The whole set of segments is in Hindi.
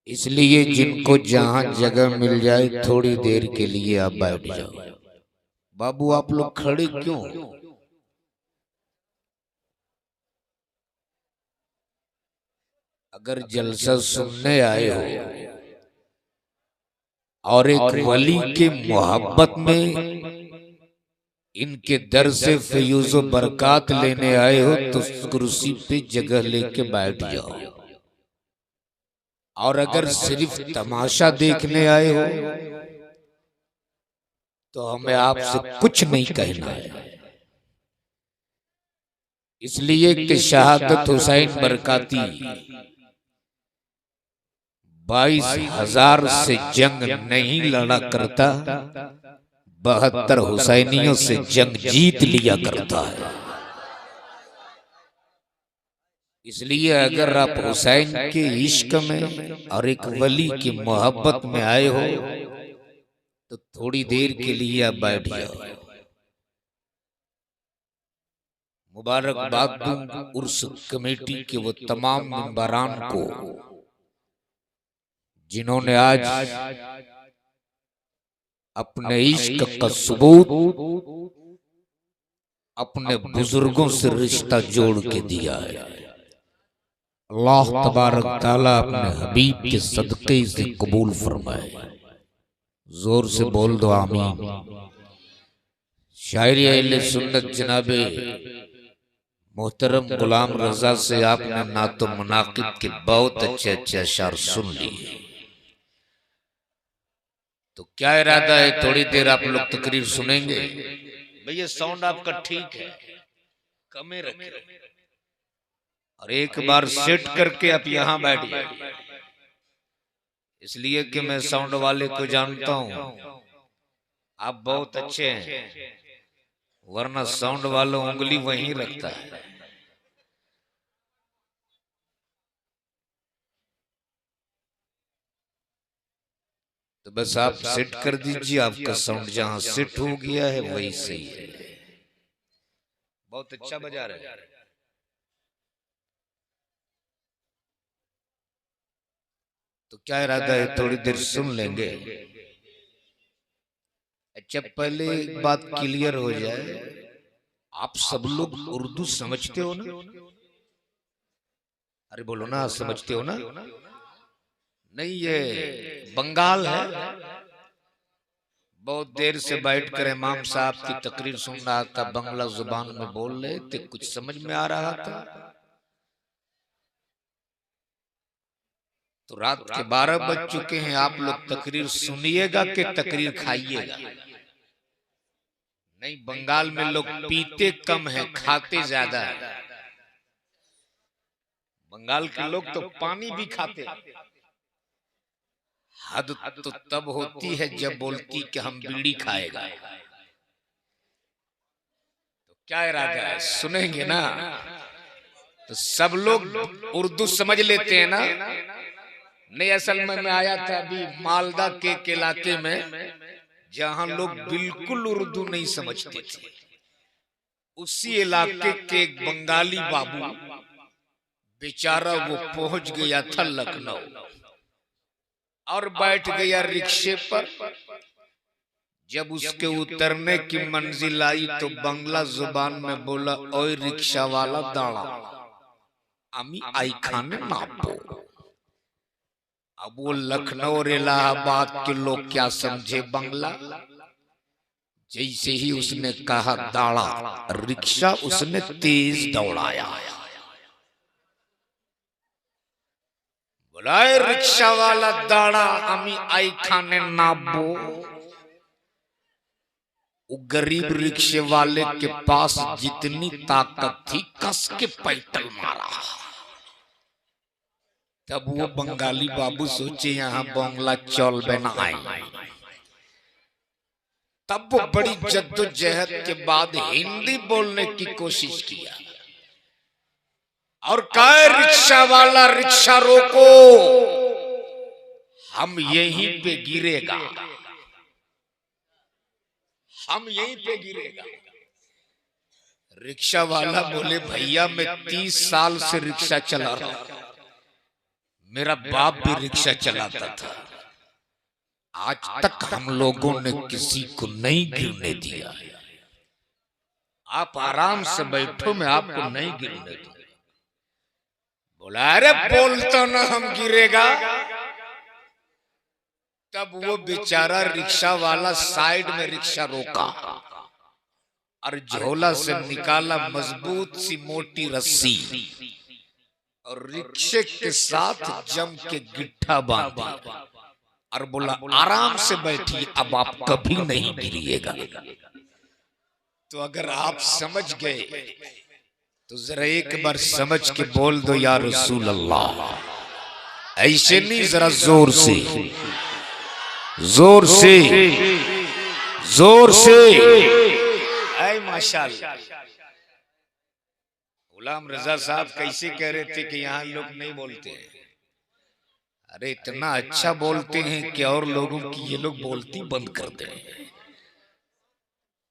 इसलिए जिनको जहां जगह मिल जाए थोड़ी देर के लिए आप बैठ जाओ। बाबू आप लोग खड़े क्यों? अगर जलसा सुनने आए हो और एक वली के मोहब्बत में इनके दर से फयूज़ो बरकत लेने आए हो तो कुर्सी पे जगह लेके बैठ जाओ। और अगर सिर्फ तमाशा देखने आए हो तो हमें आपसे कुछ नहीं कहना है। इसलिए कि शहादत हुसैन बरकाती 22,000 से जंग नहीं लड़ा करता, 72 हुसैनियों से जंग जीत लिया करता है। इसलिए अगर आप हुसैन के इश्क में और एक वली की मोहब्बत में आए हो तो थोड़ी देर के लिए आप बैठ जाओ। मुबारकबाद दूं उर्स कमेटी के वो तमाम मेंबरान को जिन्होंने आज अपने इश्क का सबूत अपने बुजुर्गों से रिश्ता जोड़ के दिया है। अल्लाह तबारक ताला अपने हबीब के सदक़े से कबूल फरमाए। जोर से बोल दो आमीन। शायरी अहले सुन्नत जनाबे मोहतरम गुलाम रजा से आपने नातो मुनाकिब के बहुत अच्छे अच्छे अशार सुन लिए। तो क्या इरादा है, थोड़ी देर आप लोग तकरीर सुनेंगे? भैया साउंड आपका ठीक है, कमे रखे और एक बार सेट करके आप यहां बैठ जाइए। इसलिए कि मैं साउंड वाले को जानता हूं, आप बहुत अच्छे हैं, वरना साउंड वाला उंगली वहीं रखता है। तो बस आप सेट कर दीजिए, आपका साउंड जहां सेट हो गया है वही सही है। बहुत अच्छा बजा रहे हैं। तो क्या इरादा है, थोड़ी देर सुन लेंगे? अच्छा पहले एक बात क्लियर हो जाए, आप सब लोग उर्दू समझते हो ना? अरे बोलो ना, समझते हो ना? नहीं, ये बंगाल है। बहुत देर से बैठकर इमाम साहब की तकरीर सुन रहा था, बंगला जुबान में बोल रहे थे, कुछ समझ में आ रहा था। तो रात के 12 बज चुके हैं, आप लोग तकरीर सुनिएगा कि तकरीर खाइएगा? नहीं, बंगाल में लोग पीते कम है, खाते ज्यादा है। बंगाल के लोग तो पानी भी खाते। हद तो तब होती है जब बोलती कि हम बीड़ी खाएगा। तो क्या इरादा है, सुनेंगे ना? तो सब लोग उर्दू समझ लेते हैं ना? नहीं, असल में मैं आया था अभी मालदा के इलाके में, जहां लोग बिल्कुल उर्दू नहीं समझते थे। उसी इलाके के एक बंगाली बाबू बेचारा वो पहुंच गया था लखनऊ और बैठ गया रिक्शे पर। जब उसके उतरने की मंजिल आई तो बांग्ला जुबान में बोला, ओए रिक्शा वाला दाड़ा, आमी आई खाने नापो। अब वो लखनऊ और इलाहाबाद के लोग क्या समझे बांग्ला? जैसे ही उसने कहा दाड़ा, रिक्शा उसने तेज दौड़ाया। बोला, रिक्शा वाला दाड़ा, आमी आई खाने नापो। गरीब रिक्शे वाले के पास जितनी ताकत थी कस के पैटल मारा। तब वो बंगाली बाबू सोचे यहाँ बांग्ला चल बना आए। तब वो बड़ी जद्दोजहद के बाद हिंदी बोलने की कोशिश किया और कहा, रिक्शा वाला रिक्शा रोको, हम यहीं पे गिरेगा, हम यहीं पे गिरेगा। रिक्शा वाला बोले, भैया मैं 30 साल से रिक्शा चला रहा हूं, मेरा बाप भी रिक्शा चलाता था। आज तक हम लोगों ने किसी को नहीं गिरने दिया। आप आराम से बैठो, मैं आपको नहीं गिरने दूंगा। बोला अरे बोलता ना हम गिरेगा। तब वो बेचारा रिक्शा वाला साइड में रिक्शा रोका और झोला से निकाला मजबूत सी मोटी रस्सी और रिक्शे के साथ जम के गिट्ठा बांधा और बोला आराम से बैठिए, अब आप कभी नहीं गिरिएगा। तो अगर आप समझ गए तो जरा एक बार समझ के बोल दो या रसूल अल्लाह। ऐसे नहीं, जरा जोर से जोर से जोर से। ऐ माशाअल्लाह। गुलाम रजा साहब कैसे कह रहे थे कि यहाँ लोग नहीं बोलते हैं। अरे इतना अच्छा बोलते हैं कि और लोगों की ये लोग बोलती बंद कर दें।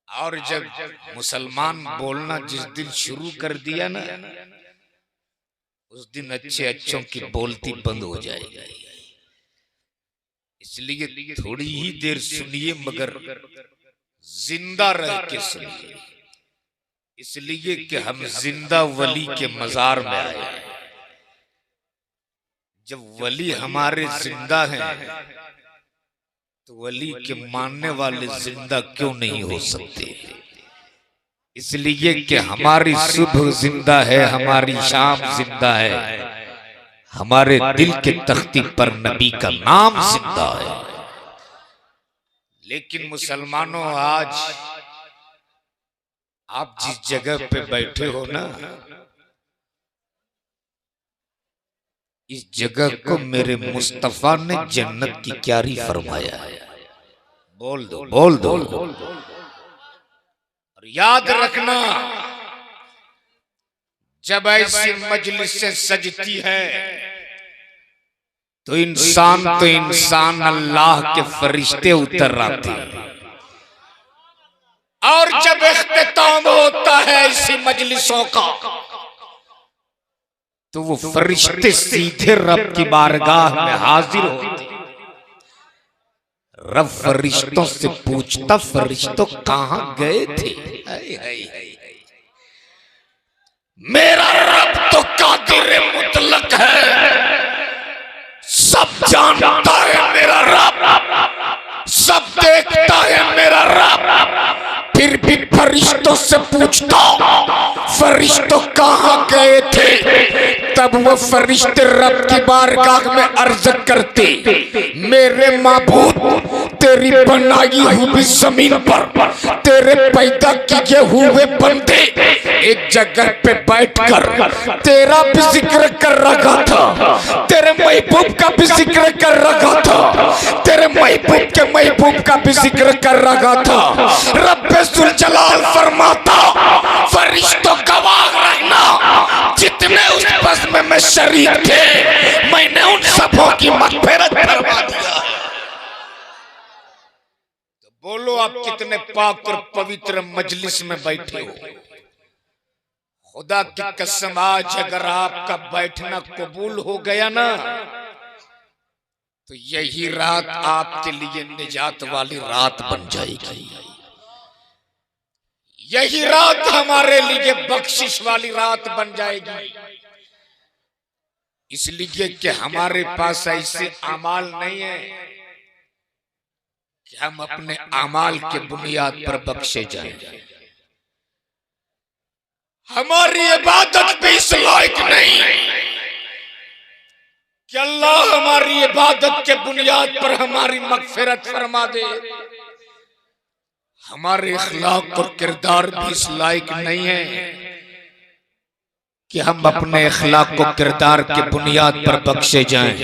और जब मुसलमान बोलना जिस दिन शुरू कर दिया ना, उस दिन अच्छे अच्छों की बोलती बंद हो जाएगी। इसलिए थोड़ी ही देर सुनिए, मगर जिंदा रह के सुनिए, इसलिए कि हम जिंदा वली के मजार में आए हैं। जब वली हमारे जिंदा हैं तो वली के मानने वाले जिंदा क्यों नहीं हो सकते? इसलिए कि हमारी सुबह जिंदा है, हमारी शाम जिंदा है, हमारे दिल के तख्ती पर नबी का नाम जिंदा है। लेकिन मुसलमानों, आज आप जिस जगह पे बैठे हो ना, इस जगह को मेरे मुस्तफा ने जन्नत की क्यारी फरमाया है। बोल दो बोल दो। और याद रखना, जब ऐसी मजलिस से सजती है तो इंसान अल्लाह के फरिश्ते उतर आते हैं। और जब इख्तिताम होता है इसी मजलिसों का तो वो फरिश्ते सीधे रब की बारगाह में हाजिर होते। रब फरिश्तों से पूछता, फरिश्तों कहां गए थे? मेरा रब तो कादिर मुतलक है, सब जानता है मेरा रब, सब देखता है मेरा रब। फिर भी फरिश्तों से पूछता, फरिश्तों कहां गए थे? तब वो फरिश्ते रब की बारगाह में अर्ज करते, मेरे माबूद, तेरी बनाई हुई जमीन पर तेरे पैदा किए हुए बंदे एक जगह पे बैठकर तेरा भी जिक्र कर रहा था, तेरे महबूब का भी जिक्र कर रहा था, तेरे महबूब के महबूब का भी जिक्र कर रहा था। रब्बे जुल जलाल फरमाता, फरिश्तों गवाह रहना, जितने उस बज़्म में शरीक थे मैंने उन सबों की मग़फ़िरत फरमा दिया। तो बोलो, आप कितने पाक और पवित्र मजलिस में बैठे हो। खुदा की कसम, आज अगर आपका बैठना कबूल हो गया ना, तो यही रात आपके लिए निजात वाली रात बन जाएगी। यही रात हमारे लिए बख्शिश वाली रात बन जाएगी। इसलिए कि हमारे पास ऐसे अमाल नहीं है कि हम अपने अमाल के बुनियाद पर बख्शे जाएं। हमारी इबादत भी इस लायक नहीं कि अल्लाह हमारी इबादत के बुनियाद पर हमारी मग़फ़िरत फरमा दे। हमारे इखलाक और किरदार भी इस लायक नहीं है कि हम अपने इखलाक को किरदार के बुनियाद पर बख्शे जाएं।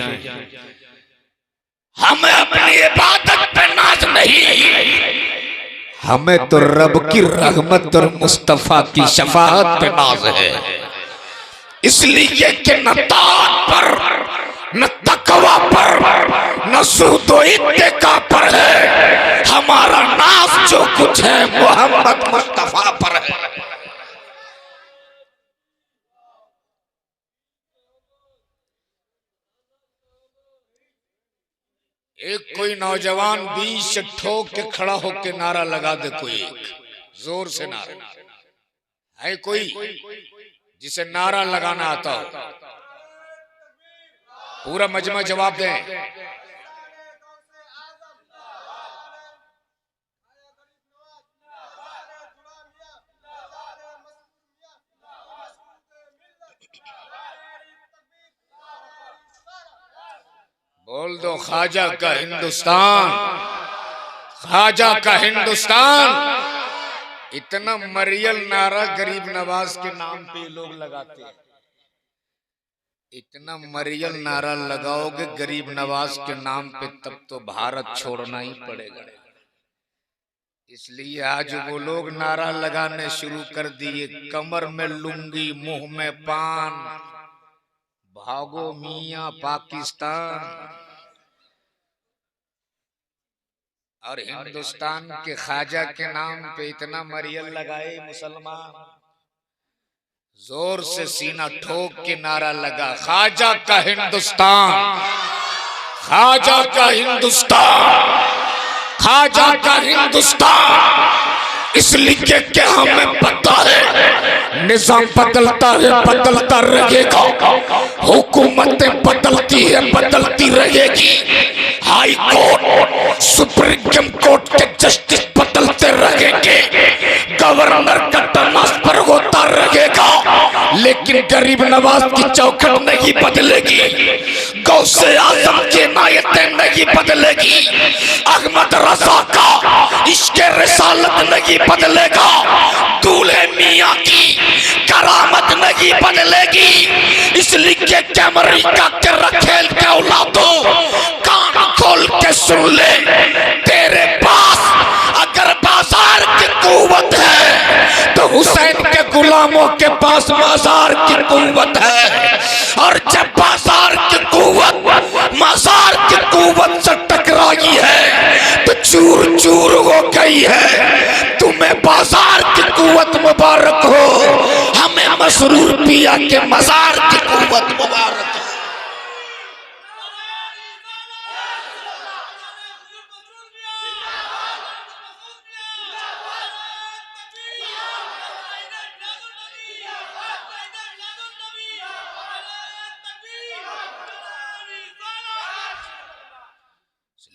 हमें अपनी इबादत पे नाज नहीं, हमें तो रब की रहमत और मुस्तफा की शफाअत पे नाज है। इसलिए कि न ताक़त पर, न तकवा पर, न ज़ुहद व इत्तिका पर है, हमारा नाज जो कुछ है मोहम्मद मुस्तफा पर है। एक कोई नौजवान बीच से ठोक के खड़ा होके नारा लगा दे, कोई एक जोर से नारा है, कोई जिसे नारा लगाना आता हो, पूरा मजमा जवाब दें। बोल दो ख्वाजा का हिंदुस्तान, ख्वाजा का हिंदुस्तान। इतना मरियल नारा गरीब नवाज के नाम पे लोग लगाते हैं। इतना मरियल नारा लगाओगे गरीब नवाज के नाम पे तब तो भारत छोड़ना ही पड़ेगा। इसलिए आज वो लोग नारा लगाने शुरू कर दिए, कमर में लुंगी मुंह में पान, भागो मियां पाकिस्तान। और हिंदुस्तान के ख्वाजा के नाम पे इतना मरियल लगाए मुसलमान, जोर से सीना ठोक के नारा लगा, ख्वाजा का हिंदुस्तान, ख्वाजा का हिंदुस्तान, ख्वाजा का हिंदुस्तान। इसलिए कि हमें पता है निजाम बदलता है, बदलता रहेगा, हुकूमतें बदलती है, बदलती रहेगी, हाई कोर्ट सुप्रीम कोर्ट के जस्टिस बदलते रहेंगे, गवर्नर का ट्रांसफर होता रहेगा, लेकिन गरीब नवाज की चौखट नहीं बदलेगी, गौसे आजम की नायतें नहीं बदलेगी, अहमद रजा का इश्क़े रिसालत नहीं बदलेगा, दूल्हे मियां की करामत नहीं बदलेगी। इसलिए कि अमेरिका के रखेल के औलादो, कान खोल के सुन ले, तेरे पास अगर बाजार की कुव्वत है तो हुसैन के गुलामों के पास बाजार की कुव्वत है, और जब बाजार की कुव्वत मजार की कुव्वत से टकराई है तो चूर चूर हो गई है। तुम्हें बाजार की कुव्वत मुबारक हो, हमें मसरूर पिया के मजार की कुव्वत मुबारक हो।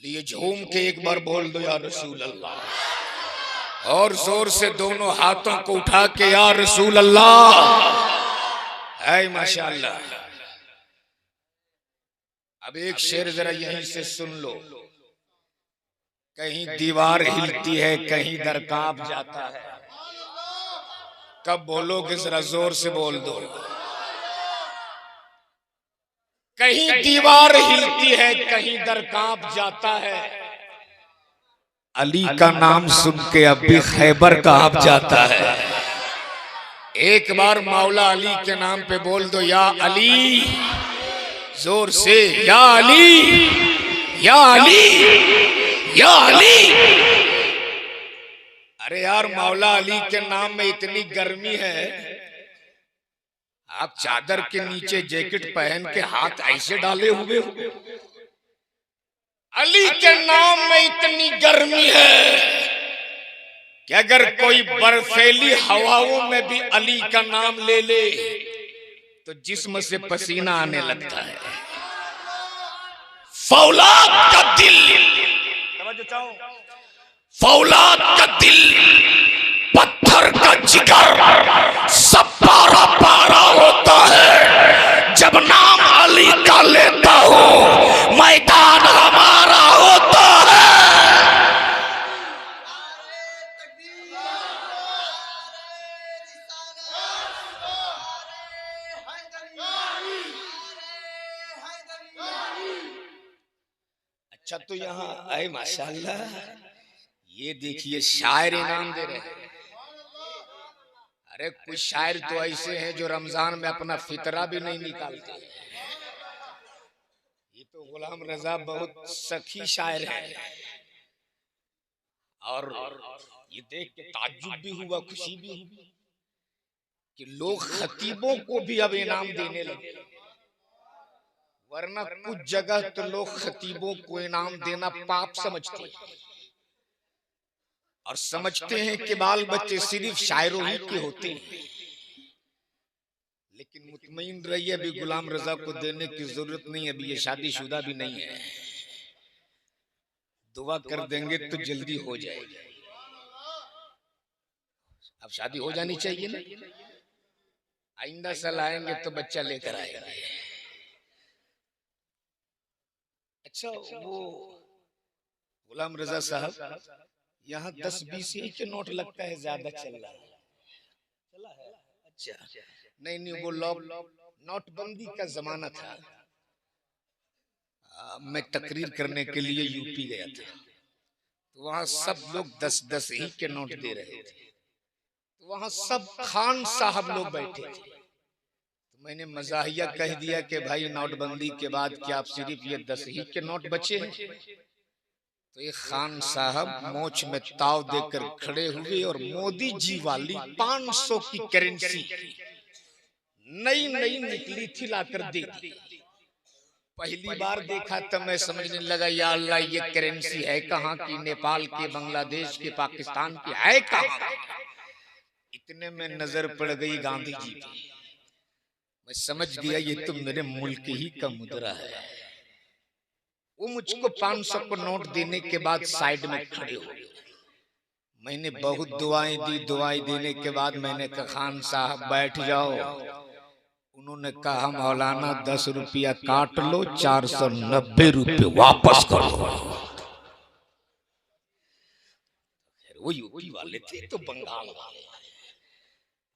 लिए झूम के एक बार बोल दो या रसूल अल्लाह, और जोर से दोनों हाथों को उठा के या रसूल अल्लाह। है माशाअल्लाह। अब एक शेर जरा यहीं से सुन लो, कहीं दीवार हिलती है, कहीं दर कांप जाता है। कब बोलोगे जरा जोर से बोल दो। कहीं दीवार हिलती है, कहीं दर कांप जाता है, अली का नाम सुन के अब भी खैबर कांप जाता है। एक बार मौला अली के नाम पे बोल दो, या अली, जोर से, या अली, या अली, या अली। अरे यार, मौला अली के नाम में इतनी गर्मी है, आप चादर के नीचे जैकेट पहन के हाथ ऐसे डाले हुए हो। अली के नाम में इतनी गर्मी है कि अगर कोई बर्फीली हवाओं में भी अली का नाम ले ले तो जिस्म से पसीना आने लगता है। फौलाद का दिल, फौलाद का दिल, पत्थर का जिगर, सब पारा पारा होता है जब नाम अली का लेता हूँ, मैदान हमारा होता है। अच्छा, तो यहाँ आए माशाअल्लाह, ये देखिए शायर इनाम दे रहे हैं। अरे कुछ शायर तो ऐसे हैं जो रमजान में अपना फितरा भी नहीं निकालते। ये तो गुलाम रजा बहुत सखी शायर है, और ये देख के ताज्जुब भी हुआ, खुशी भी हुई कि लोग खतीबों को भी अब इनाम देने लगे। वरना कुछ जगह तो लोग खतीबों को इनाम देना पाप समझते हैं और समझते हैं कि बाल बच्चे सिर्फ शायरों ही के होते हैं। लेकिन मुतमईन रहिए, अभी गुलाम रजा को देने की जरूरत नहीं है, अभी ये शादीशुदा भी नहीं है। दुआ कर देंगे तो जल्दी हो जाएगी। अब शादी हो जानी चाहिए ना, आइंदा साल आएंगे तो बच्चा लेकर आएंगे। अच्छा, वो गुलाम रजा साहब, यहाँ 10-20 ही के नोट लगता है, ज्यादा चल रहा है। अच्छा, नहीं वो नोटबंदी का जमाना था। मैं तकरीर करने के लिए यूपी गया था, तो वहाँ सब लोग 10-10 ही के नोट दे रहे थे। तो वहाँ सब खान साहब लोग बैठे थे। तो मैंने मजाहिया कह दिया कि भाई नोटबंदी के बाद क्या आप सिर्फ ये 10 ही के नोट बचे हैं? तो ये खान साहब मोछ में ताव देकर खड़े हुए और मोदी जी वाली 500 की करेंसी नई निकली थी, लाकर दे दी। पहली बार देखा तो मैं समझने लगा, या अल्लाह, ये करेंसी है कहाँ की? नेपाल के, बांग्लादेश के, पाकिस्तान की है कहाँ? इतने में नजर पड़ गई गांधी जी की। मैं समझ गया ये तो मेरे मुल्क ही का मुद्रा है। वो मुझको 500 को नोट देने के बाद साइड में खड़े हो गए। मैंने बहुत दुआएं दी। दुआएं देने के बाद मैंने कहा, खान साहब बैठ जाओ। उन्होंने कहा, मौलाना 10 रुपया काट लो, 490 रुपये वापस कर लो। वो यूपी वाले थे तो बंगाल वाले,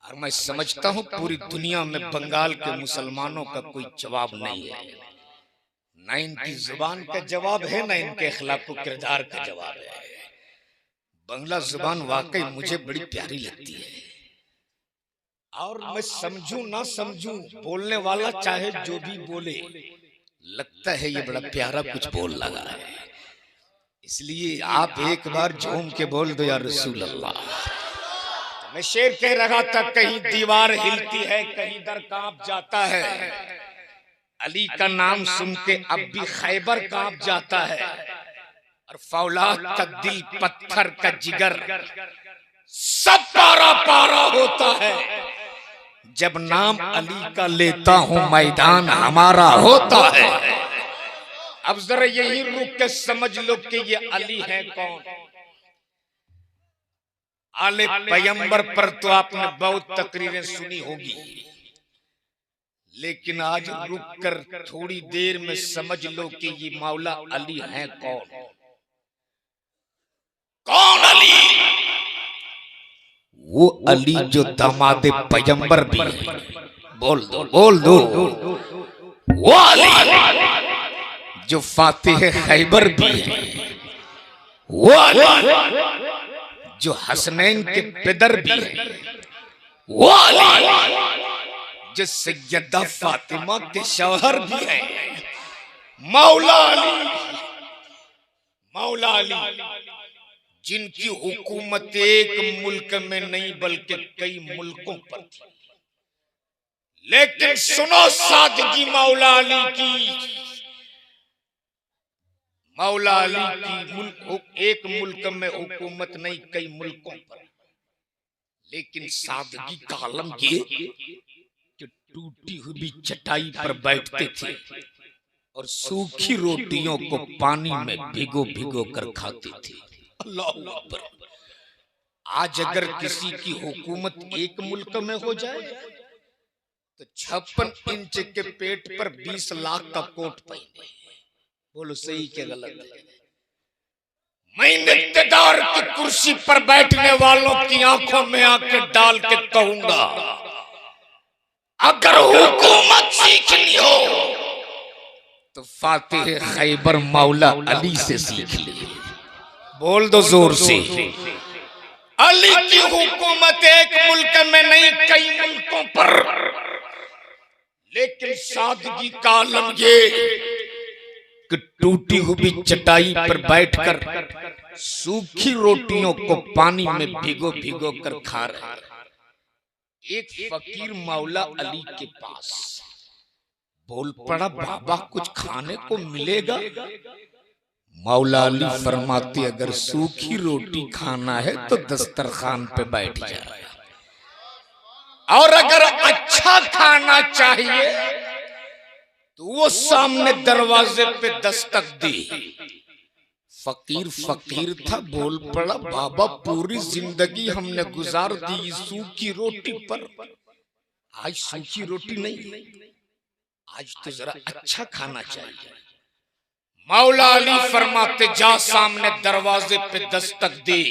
और मैं समझता हूँ पूरी दुनिया में बंगाल के मुसलमानों का कोई जवाब नहीं है। ना इनकी जुबान का जवाब है, ना इनके अखलाक व किरदार का जवाब है। बंगला जुबान वाकई मुझे बड़ी प्यारी लगती है, और मैं समझूं ना समझूं, बोलने वाला चाहे जो भी बोले, लगता है ये बड़ा प्यारा कुछ बोल लगा है। इसलिए आप एक बार झूम के बोल दो, या रसूल अल्लाह। मैं शेर कह रहा था, कहीं दीवार हिलती है, कहीं दर कांप जाता है। अली का नाम सुन के अब भी खैबर कांप जाता है, और फौलाद का दिल, पत्थर का जिगर, सब पारा पारा होता है। जब नाम अली का लेता हूं, मैदान हमारा होता है। अब जरा यही रुक के समझ लो कि ये अली है कौन। आले पैगंबर पर तो आपने बहुत तकरीरें सुनी होगी, लेकिन आज रुक कर थोड़ी देर में समझ लो कि ये मौला अली है कौन। कौन अली? वो अली जो दामादे पैगंबर भी है। बोल दो, बोल दो। वो अली जो फातिह खैबर भी है। वो अली जो हसनैन के पिदर भी है। वो अली जो सैयदा फातिमा के शौहर भी है। मौला अली, मौला अली जिनकी हुकूमत एक मुल्क में नहीं बल्कि कई मुल्कों पर थी। लेकिन सुनो सादगी मौला अली की। मौला अली की एक मुल्क में हुकूमत नहीं, कई मुल्कों पर। लेकिन सादगी का आलम ये कि टूटी हुई चटाई पर बैठते थे और सूखी रोटियों को पानी में भिगो भिगो कर खाते थे। अल्लाह अकबर। आज अगर किसी की हुकूमत एक मुल्क में हो जाए तो 56 इंच के पेट पर 20 लाख का कोट पहने। बोलो सही क्या गलत है? मैं इक़्तिदार की कुर्सी पर बैठने वालों की आंखों में आंखें डाल के कहूंगा, अगर हुकूमत सीखनी हो तो फातिह खैबर मौला अली से सीख ले। बोल दो जोर से। अली की हुकूमत एक मुल्क में नहीं, कई मुल्कों पर। लेकिन सादगी का आलम ये कि टूटी हुई चटाई पर बैठकर सूखी रोटियों को पानी में भिगो भिगो कर खा रहे। एक फकीर मौला अली के पास बोल पड़ा बाबा कुछ खाने को मिलेगा? मौला अली फरमाते अगर सूखी रोटी खाना है तो दस्तरखान पे बैठ जाए, और अगर अच्छा खाना चाहिए तो वो सामने दरवाजे पे दस्तक दी। फकीर फकीर था, बोल पड़ा बाबा पूरी जिंदगी हमने गुजार दी सूखी रोटी पर, आज सूखी रोटी नहीं, आज तो जरा अच्छा खाना चाहिए। मौला अली फरमाते जा सामने दरवाजे पे दस्तक दी।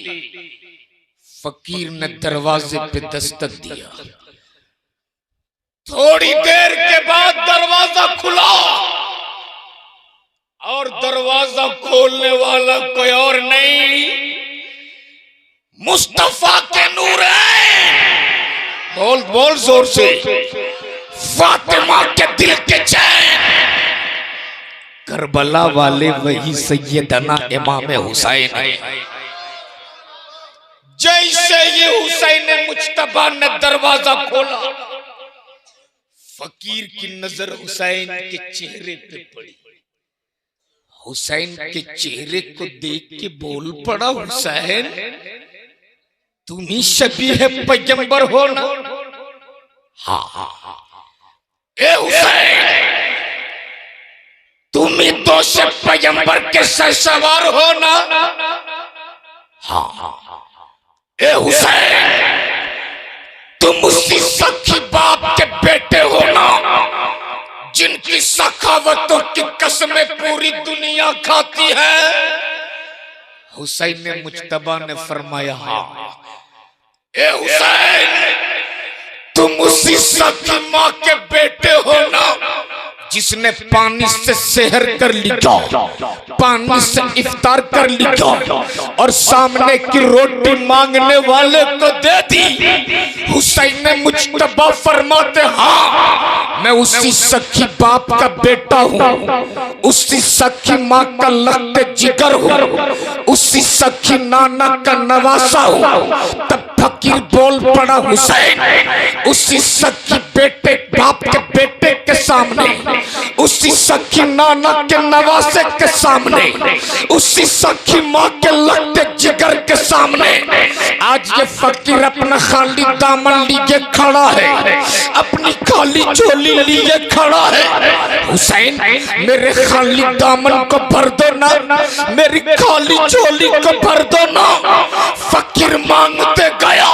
फकीर ने दरवाजे पे दस्तक दिया, थोड़ी देर के बाद दरवाजा खुला और दरवाजा खोलने वाला कोई और नहीं, मुस्तफा के नूर है। बोल बोल जोर से, फातिमा के दिल के चैन, करबला वाले वही सैयदना इमाम हुसैन। जैसे ये हुसैन मुज्तबा ने दरवाजा खोला, फकीर की नजर हुसैन के चेहरे पे पड़ी। हुसैन के चेहरे को देख के बोल पड़ा हुसैन तुम ही शबीह पैगंबर हो ना? हाँ। ए हुसैन तुम ही तो से पैगंबर के सर सवार हो ना? हाँ। ए हुसैन तुम उसी सखी बाप के बेटे हो ना जिनकी सखावतों की कसमें पूरी दुनिया खाती है? हुसैन ने मुज्तबा ने फरमाया हाँ। ए हुसैन तुम उसी सखी माँ के बेटे हो ना जिसने पानी से सेहर कर लिया, पानी से इफ्तार कर लिया और सामने की रोटी मांगने वाले को दे दी। हुसैन ने मुज्तबा फरमाते हाँ मैं उसी सखी बाप का बेटा हूँ, उसी सखी माँ का लख्ते जिगर हूँ, उसी सखी नाना का नवासा हूँ। तब फकीर बोल पड़ा हुसैन उसी सखी बेटे बाप के बेटे के सामने, उसी सखी नाना के नवासे के सामने, उसी सखी माँ के लख्ते जिगर के सामने आज ये फकीर अपना खाली दामन लिए खड़ा है, अपनी खाली झोली लिए खड़ा है। हुसैन मेरे खाली दामन को भर दो ना, मेरी खाली झोली को भर दो ना। फकीर मांगते गया,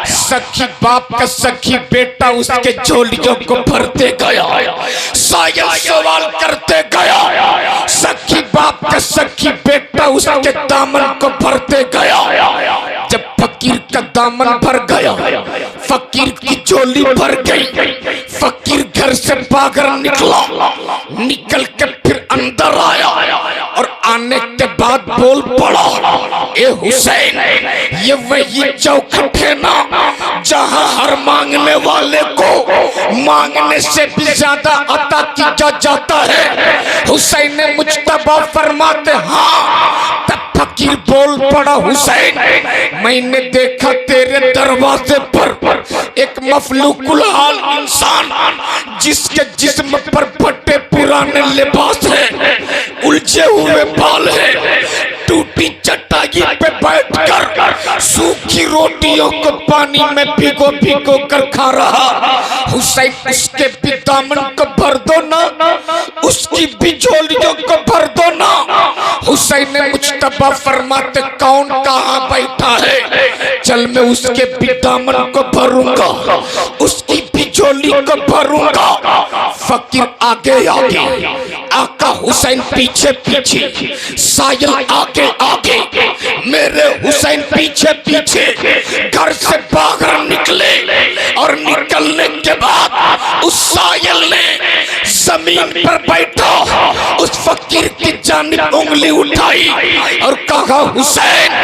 सखी बाप का सखी बेटा उसके झोलियों को भरते गया, साया सवाल करते गया, सखी बाप का सखी बेटा उसके दामन को भरते गया। जब फकीर का दामन भर गया, फकीर की झोली भर गई, फकीर घर से बाहर निकला, निकल के फिर अंदर आया और आने के बाद बोल पड़ा ए हुसैन ये वही चौखट है ना जहां हर मांगने वाले को मांगने से भी ज्यादा अता किया जाता है? हुसैन ने मुज्तबा फरमाते हाँ। तब फकीर बोल पड़ा हुसैन मैंने देखा तेरे दरवाजे पर एक मफलूकुल हाल इंसान जिसके जिस्म पर फटे पुराने लिबास है, उलझे हुए बाल है, टूटी चटाई पे बैठकर सूखी रोटियों को पानी में भिगो भिगो कर खा रहा। हुसैन उसके भी दामन को भर दो ना, उसकी भी झोलियों को भर दो ना। हुसैन ने मुज्तबा फरमाते कौन कहाँ बैठा है? चल मैं उसके भी दामन को भरूंगा, उसकी भी झोली को भरूंगा। फकीर आगे आगे, आका हुसैन पीछे पीछे, सायल आगे आगे, मेरे हुसैन पीछे पीछे घर से बाहर निकले और निकलने के बाद उस सायल ने जमीन पर बैठा उस फकीर की जानिब उंगली उठाई और कहा हुसैन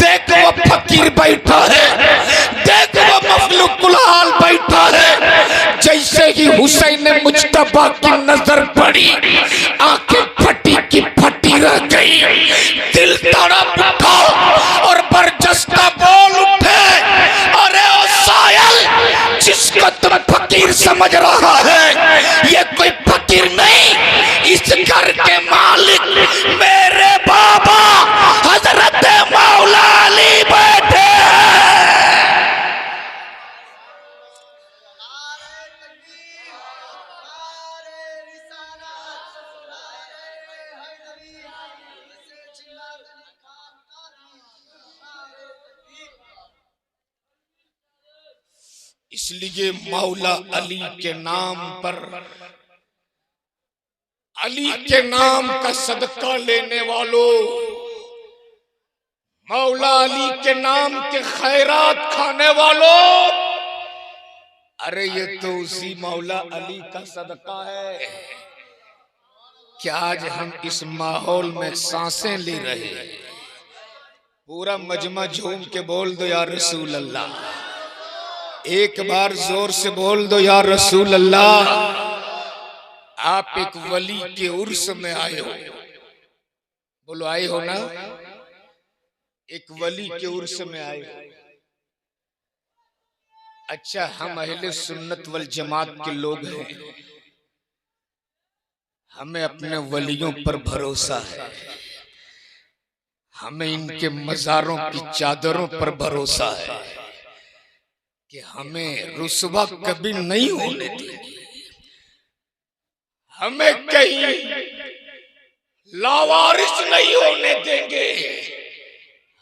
देख वो फकीर बैठा है, देख वो मफलूकुल हाल बैठा है। जैसे ही हुसैन ने मुज्तबा की नजर पड़ी, आंखें फटी की फटी रह गई, दिल तड़प उठा और बरजस्ता बोल उठे अरे ओ सायल जिसको तुम फकीर समझ रहा है ये कोई इस घर के मालिक मेरे बाबा हजरत मौला अली बैठे इसलिए मौला अली के नाम पर, अली के नाम का सदका लेने वालों, मौला अली के नाम के खैरात खाने वालों, अरे ये तो उसी मौला अली का सदका है। क्या आज हम इस माहौल में सांसें ले रहे हैं? पूरा मजमा झूम के बोल दो या रसूल अल्लाह। एक बार जोर से बोल दो या रसूल अल्लाह। आप एक वली के उर्स में आए हो, बोलो आए हो ना? एक वली के उर्स में आए हो। अच्छा, हम अहले सुन्नत वल जमात के लोग हैं, हमें अपने वलियों पर भरोसा है, हमें इनके मज़ारों की चादरों पर भरोसा है कि हमें रुसवा कभी नहीं होने देंगे, हमें कहीं लावारिस नहीं होने देंगे।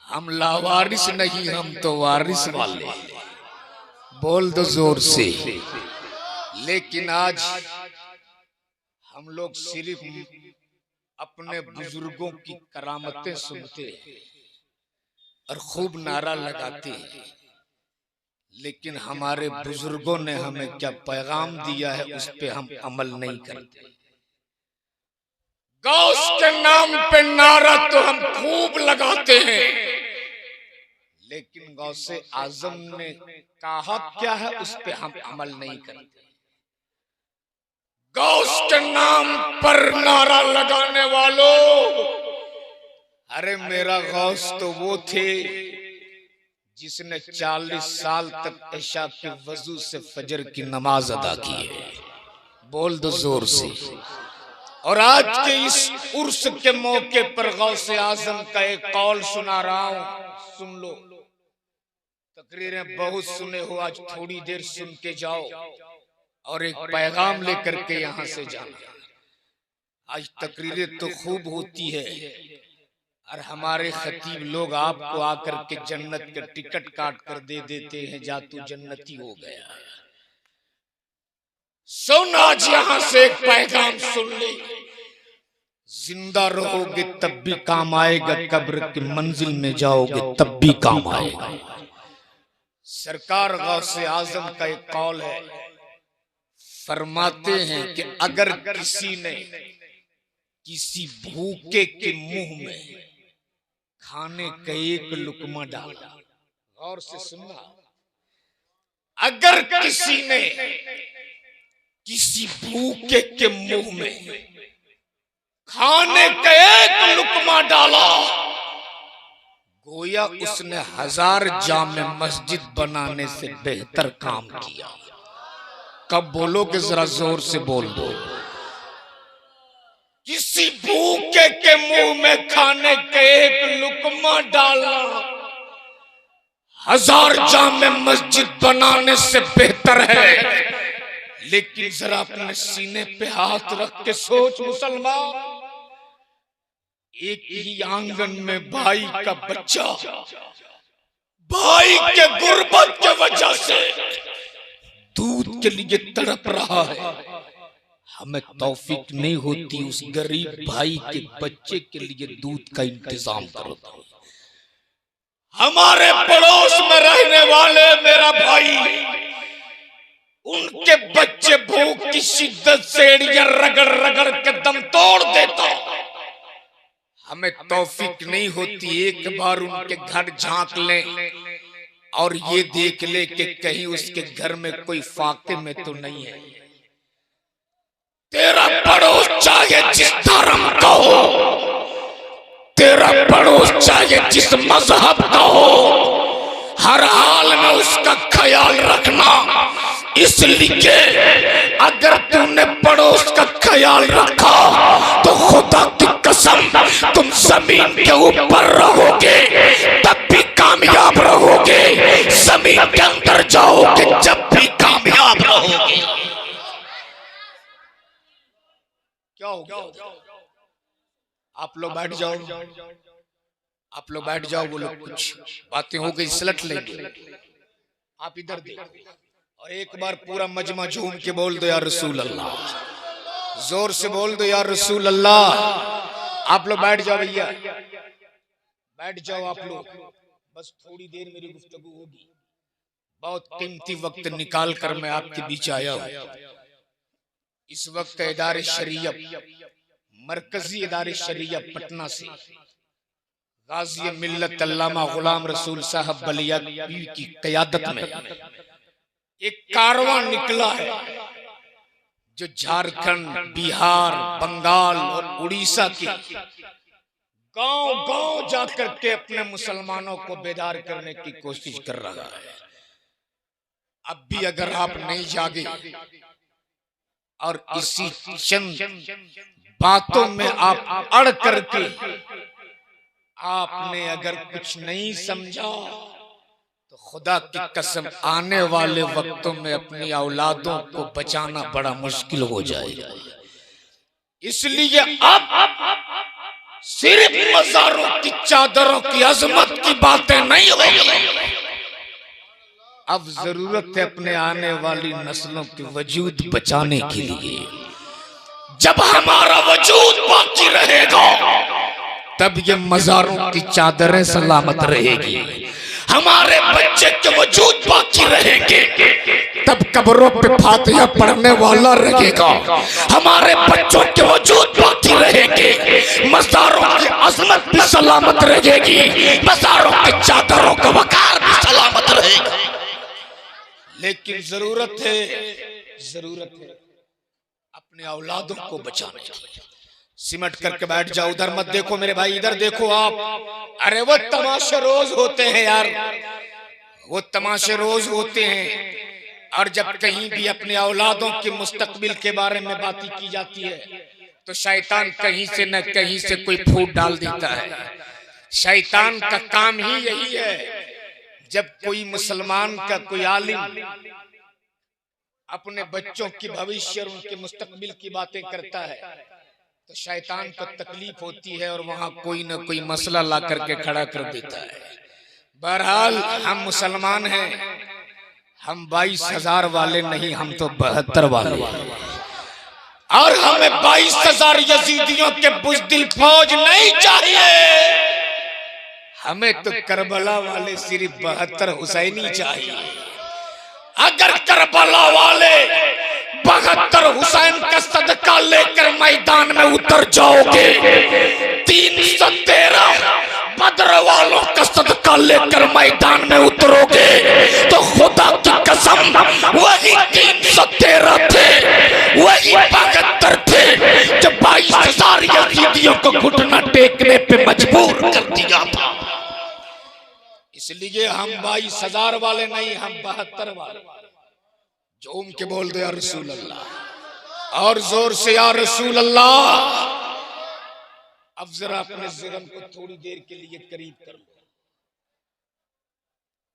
हम लावारिस नहीं, हम तो वारिस वाले। बोल दो जोर से। लेकिन आज हम लोग सिर्फ अपने बुजुर्गों की करामतें सुनते और खूब नारा लगाते हैं, लेकिन हमारे बुजुर्गों ने हमें क्या पैगाम दिया है उस पे हम अमल नहीं करते। गौस के नाम पे नारा तो हम खूब लगाते हैं, लेकिन गौसे आजम ने कहा क्या है उस पे हम अमल नहीं करते। गौस के नाम पर नारा लगाने वालों, अरे मेरा गौस तो वो थे जिसने 40 साल तक ऐशा के वजू से फजर की नमाज अदा की है। बोल दो जोर से। और आज के इस उर्स के मौके पर गौसे आजम का एक कौल सुना रहा हूं, सुन लो। तकरीरें बहुत सुने हो, आज थोड़ी देर सुन के जाओ और एक पैगाम लेकर के यहां से जाना। आज तकरीरें तो खूब होती है और हमारे खतीब लोग आपको आकर के जन्नत के टिकट काट कर दे देते हैं, जा तू जन्नती हो गया। सुन, आज यहां से एक पैगाम सुन ले। जिंदा रहोगे तब भी काम आएगा, कब्र की मंजिल में जाओगे तब भी काम आएगा। सरकार गौसे आजम का एक कौल है, फरमाते हैं कि अगर किसी ने किसी भूखे के मुंह में खाने का एक लुकमा डाला, गौर से सुनना, अगर किसी ने किसी भूखे के मुंह में खाने का एक लुकमा डाला, गोया उसने 1000 जामे मस्जिद बनाने से बेहतर काम किया। कब बोलोगे? जरा जोर से बोल दो। किसी भूखे के मुंह में खाने का एक लुकमा डालना 1000 जामे मस्जिद बनाने से बेहतर है। लेकिन जरा अपने सीने पे हाथ रख के सोच मुसलमान, एक ही आंगन में भाई का बच्चा भाई के गुर्बत के वजह से दूध के लिए तड़प रहा है, हमें तौफीक नहीं होती उस गरीब भाई के बच्चे के लिए दूध का इंतजाम करो। हमारे पड़ोस में रहने वाले मेरा भाई, उनके बच्चे भूख की शिद्दत से एड़ियां रगड़ रगड़ के दम तोड़ देता, हमें तौफीक नहीं होती एक बार उनके घर झांक लें और ये देख ले कि कहीं उसके घर में कोई फाके में तो नहीं है। तेरा पड़ोस चाहे जिस धर्म का हो, तेरा पड़ोस चाहे जिस मजहब का हो, हर हाल में उसका ख्याल रखना। इसलिए अगर तूने पड़ोस का ख्याल रखा तो खुदा की कसम तुम जमीन के ऊपर रहोगे तब भी कामयाब रहोगे, जमीन के अंदर जाओगे जब भी कामयाब रहोगे। क्या हो गया? आप लोग बैठ जाओ, आप लोग बैठ जाओ। वो लोग कुछ बातें हो गई सलट लेंगे। आप इधर देखो और एक बार पूरा मजमा झूम के बोल दो या रसूल अल्लाह, जोर से बोल दो या रसूल अल्लाह। आप लोग बैठ जाओ भैया, बैठ जाओ आप लोग। बस थोड़ी देर मेरी गुफ्तगू होगी। बहुत कीमती वक्त निकाल कर मैं आपके बीच आया हूँ। इस वक्त इदारे शरीयत, मरकजी इदारे शरीयत पटना से गाजी मिल्लत अल्लामा गुलाम रसूल साहब बलिया की क़यादत में एक कारवां निकला है जो झारखंड, बिहार, बंगाल और उड़ीसा के गांव-गांव जाकर के अपने मुसलमानों को बेदार करने की कोशिश कर रहा है। अब भी अगर आप नहीं जागे और इसी चंद बातों में आप अड़ करके आपने अगर कुछ नहीं समझा तो खुदा की कसम आने वाले वक्तों में अपनी औलादों को बचाना बड़ा मुश्किल हो जाएगा। इसलिए अब सिर्फ मज़ारों की चादरों की अजमत की बातें नहीं होगी। अब जरूरत है अपने आने वाली नस्लों के वजूद बचाने के लिए। जब हमारा वजूद बाकी रहेगा तब ये मज़ारों की चादरें सलामत रहेगी। हमारे बच्चे के वजूद बाकी रहेंगे तब कब्रों पे फातिहा पढ़ने वाला रहेगा। हमारे बच्चों के वजूद बाकी रहेंगे, मज़ारों की अज़मत भी सलामत रहेगी, मज़ारों की चादरों का वकार भी सलामत रहेगा। लेकिन जरूरत है अपने औलादों को बचाने की। सिमट करके बैठ जाओ, उधर मत देखो मेरे भाई, इधर देखो आप। अरे वो तमाशे रोज होते हैं यार, वो तमाशे रोज होते हैं। और जब कहीं भी अपने औलादों के मुस्तकबिल के बारे में बातें की जाती है तो शैतान कहीं से न कहीं से कोई फूट डाल देता है। शैतान का काम ही यही है, जब कोई मुसलमान का कोई आलिम अपने बच्चों की भविष्य और उनके मुस्तकबिल की बातें करता है तो शैतान को तकलीफ होती है और वहां कोई न कोई मसला ला करके खड़ा कर देता है। बहरहाल हम मुसलमान हैं, हम 22,000 वाले नहीं, हम तो 72 वाले हैं। और हमें 22,000 यजीदियों के बुज़दिल फौज नहीं चाहिए। हमें तो करबला वाले सिर्फ 72 हुसैनी चाहिए। अगर करबला वाले 72 हुसैन का सदका लेकर मैदान में उतर जाओगे, 313 बद्र वालों का सदका लेकर मैदान में उतरोगे तो खुदा की कसम वही 313 थे, वही 72 थे जो 22,000 यजीदियों को घुटना टेकने पे मजबूर कर दिया था। इसलिए हम 22,000 वाले नहीं, हम 72 वाले। झूम के बोल दो या रसूल अल्लाह, और जोर से या रसूल अल्लाह। अब जरा अपने ज़िहन को थोड़ी देर के लिए करीब कर लो।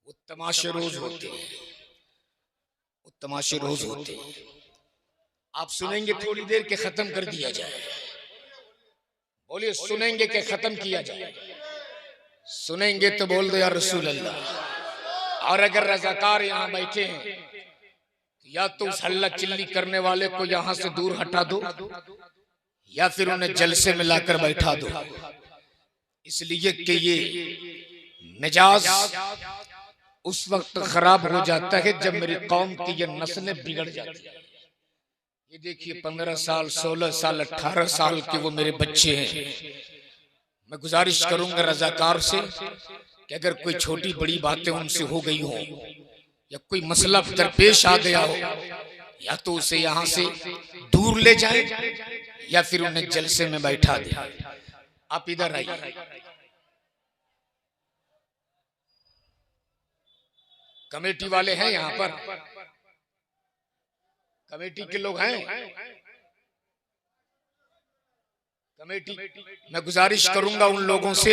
वो तमाशे रोज होते हैं, वो तमाशे रोज होते हैं। आप सुनेंगे थोड़ी देर के खत्म कर दिया जाए। बोलिए सुनेंगे के खत्म किया जाए। सुनेंगे तो बोल दो या रसूल अल्लाह। और अगर रज़ाकार यहाँ बैठे हैं या तो उस हल्ला चिल्ली करने वाले को यहाँ से दूर हटा दो या फिर उन्हें जलसे में लाकर बैठा दो, इसलिए कि ये मिजाज उस वक्त खराब हो जाता है जब मेरी कौम की ये नस्लें बिगड़ जाती है। ये देखिए 15 साल, 16 साल, 18 साल के वो मेरे बच्चे हैं। मैं गुजारिश करूंगा रज़ाकार से कि अगर कोई छोटी बड़ी बातें उनसे हो गई हो या कोई मसला दरपेश आ गया हो, या तो उसे यहाँ से दूर ले जाए या फिर उन्हें जलसे में बैठा दे। आप इधर आइए। कमेटी वाले हैं यहाँ पर, कमेटी के लोग हैं? कमेटी, मैं गुजारिश करूंगा उन लोगों से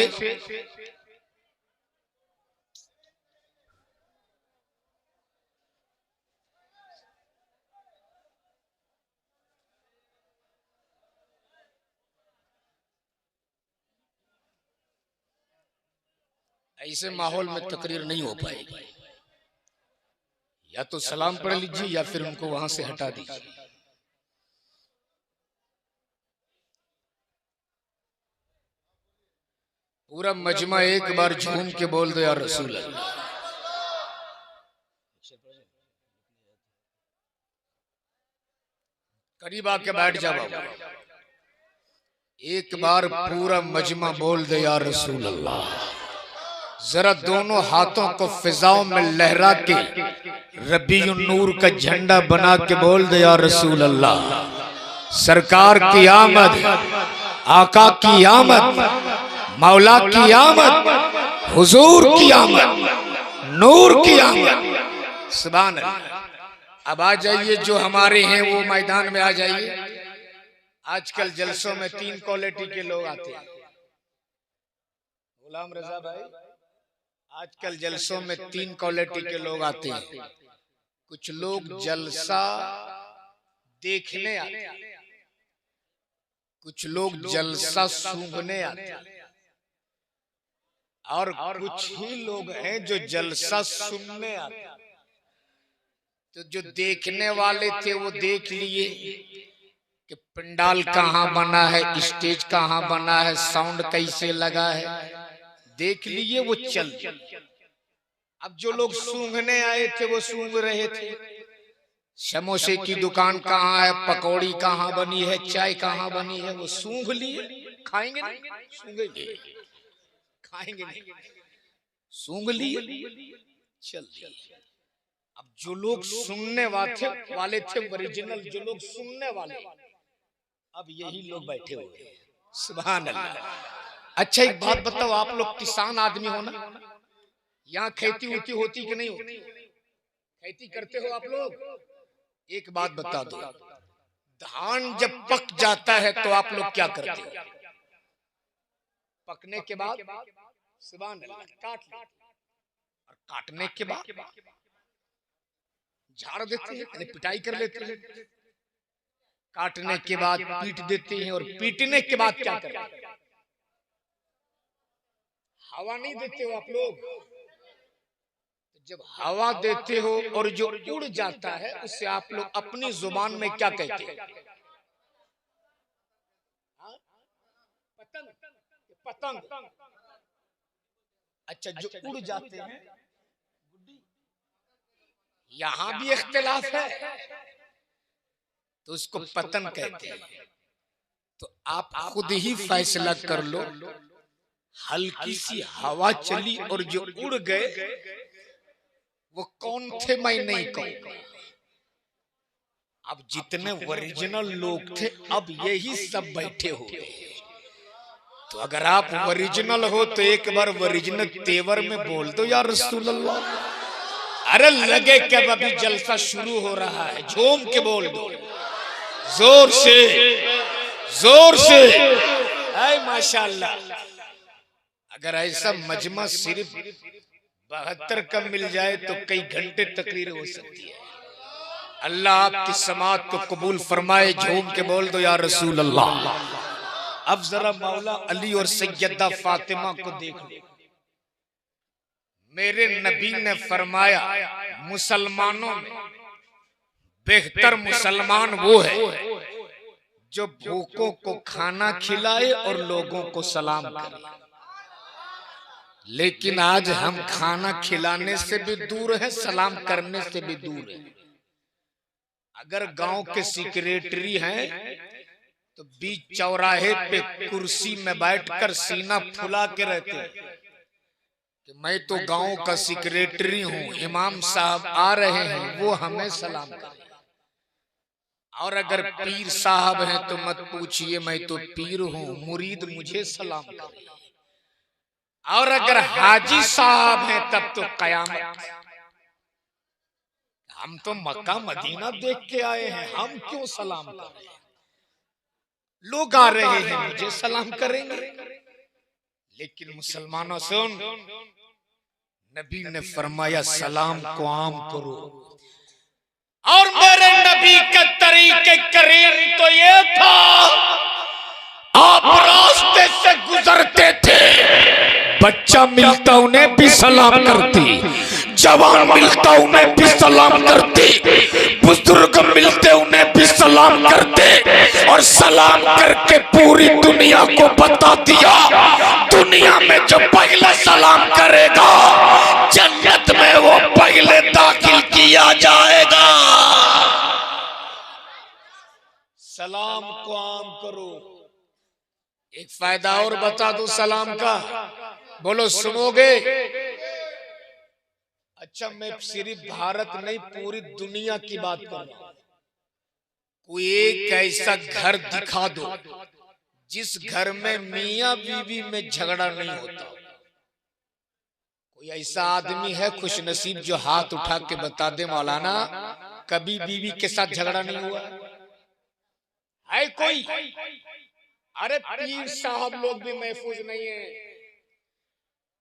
ऐसे माहौल में तकरीर नहीं हो पाएगी। या तो सलाम पढ़ लीजिए या फिर उनको वहां से हटा दीजिए। पूरा मजमा एक बार झूम के बोल दो या रसूल अल्लाह। करीब आके बैठ जा बाबू। एक बार पूरा मजमा बोल दे या रसूल अल्लाह। जरा दोनों हाथों को फिजाओं में लहरा के रबीउन नूर का झंडा बना के बोल दे या रसूल अल्लाह। सरकार की आमद, आका की आमद, मौला की आमद, हुजूर की आमद, नूर की आमद। सुभान अल्लाह। अब आ जाइए, जो हमारे हैं वो मैदान में आ जाइए। आजकल जलसों में 3 क्वालिटी के लोग आते हैं। गुलाम रजा भाई, आजकल जलसों में 3 क्वालिटी के लोग आते हैं। कुछ लोग जलसा देखने आते हैं, कुछ लोग जलसा सूंघने आते हैं, और कुछ ही लोग हैं जो जलसा सुनने आते हैं। तो जो देखने वाले थे वो देख लिए कि पंडाल कहाँ बना है, स्टेज कहाँ बना है, साउंड कैसे लगा है, देख लिए, वो चल। अब जो लोग सूंघने आए थे वो सूंघ रहे थे। समोसे की दुकान कहाँ है, पकौड़ी कहाँ बनी है, चाय कहाँ बनी है, वो सूंघ लिए। खाएंगे नहीं, सूंघेंगे, खाएंगे नहीं, सूंघ लिए, चल दिए। अब जो लोग सुनने वाले थे, ओरिजिनल जो लोग सुनने वाले, अब यही लोग बैठे हुए हैं। सुभान अल्लाह। अच्छा एक बात बताओ, आप लोग किसान आदमी हो ना? यहाँ खेती होती कि नहीं होती? खेती करते हो आप लोग? एक बात बता दो, धान जब पक जाता है तो आप लोग क्या करते हो? पकने के बाद सुभान अल्लाह काट लो, और काटने के बाद झाड़ देते हैं, पिटाई कर लेते हैं। काटने के बाद पीट देते हैं, और पीटने के बाद क्या करते हैं? हवा नहीं देते हो आप लोग? जब हवा देते हो और जो उड़ जाता है उससे आप लोग अपनी जुबान में क्या कहते हैं? पतंग, पतंग। अच्छा, जो उड़ जाते हैं, यहां भी इख्तिलाफ है, तो उसको पतंग कहते हैं। तो आप खुद ही फैसला कर लो, हल्की सी हवा चली और जो उड़ गए वो कौन थे? मैं नहीं कहूंगा। अब जितने ओरिजिनल लोग थे अब यही सब बैठे हुए। तो अगर आप ओरिजिनल हो तो एक बार ओरिजिनल तेवर में बोल दो या रसूल अल्लाह। अरे लगे कब अभी जलसा शुरू हो रहा है, झूम के बोल दो, जोर से, जोर से। ऐ माशाअल्लाह। अगर ऐसा मजमा सिर्फ 72 का मिल जाए तो कई घंटे तकरीर हो सकती है। अल्लाह आपकी समात को कबूल फरमाए। झूम के बोल दो या रसूल अल्लाह। अब जरा मौला अली और सैयदा फातिमा को देख लो। मेरे नबी ने फरमाया, मुसलमानों में बेहतर मुसलमान वो है जो भूखों को खाना खिलाए और लोगों को सलाम करे। लेकिन आज हम खाना खिलाने से भी दूर हैं, सलाम करने से भी दूर हैं। अगर गांव के सेक्रेटरी हैं तो बीच चौराहे पे कुर्सी में बैठकर सीना फुला के रहते हैं कि मैं तो गांव का सेक्रेटरी हूं, इमाम साहब आ रहे हैं वो हमें सलाम करें। और अगर पीर साहब हैं तो मत पूछिए, मैं तो पीर हूं, मुरीद मुझे सलाम करे। और अगर हाजी साहब हैं तब तो कयामत। हम तो मक्का मदीना देख के आए हैं, हम क्यों सलाम करें? लोग आ रहे हैं, मुझे सलाम करेंगे। लेकिन मुसलमानों सुन, नबी ने फरमाया सलाम को आम करो। और मेरे नबी के तरीके करीम तो ये था, आप रास्ते से गुजरते थे, बच्चा मिलता उन्हें भी सलाम करती, जवान मिलता उन्हें भी सलाम करते, बुजुर्ग मिलते उन्हें भी सलाम करते, और सलाम करके पूरी दुनिया को बता दिया, दुनिया में जो पहले सलाम करेगा जन्नत में वो पहले दाखिल किया जाएगा। सलाम को आम करो। एक फायदा और बता दो सलाम का, बोलो सुनोगे? अच्छा, मैं सिर्फ भारत नहीं पूरी दुनिया की बात कर रहा हूं। कोई एक ऐसा घर दिखा दो जिस घर में मियां बीवी में झगड़ा नहीं होता। कोई ऐसा आदमी है खुशनसीब जो हाथ उठा के बता दे मौलाना कभी बीवी के साथ झगड़ा नहीं हुआ है कोई? अरे पीर साहब लोग भी महफूज नहीं है।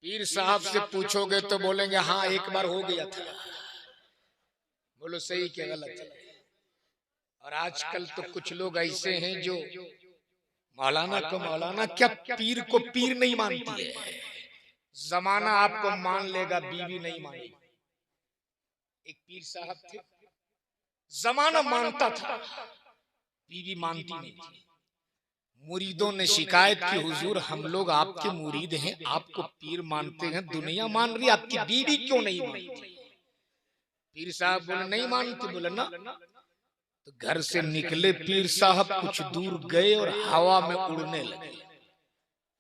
पीर साहब से पूछोगे तो बोलेंगे हाँ एक बार हो गया था। बोलो सही क्या गलत है? और आजकल तो कुछ लोग ऐसे हैं जो मौलाना को मौलाना क्या पीर को पीर नहीं मानती है। जमाना आपको मान लेगा, बीवी नहीं मानेगी। एक पीर साहब थे, जमाना मानता था, बीवी मानती नहीं थी। मुरीदों ने शिकायत की, हुजूर हम लोग आपके मुरीद हैं, आपको पीर मानते हैं, दुनिया मान रही, आपकी बीवी क्यों नहीं मानती? पीर साहब बोले नहीं मानती। बोले ना। तो घर से निकले पीर साहब, कुछ दूर गए और हवा में उड़ने लगे,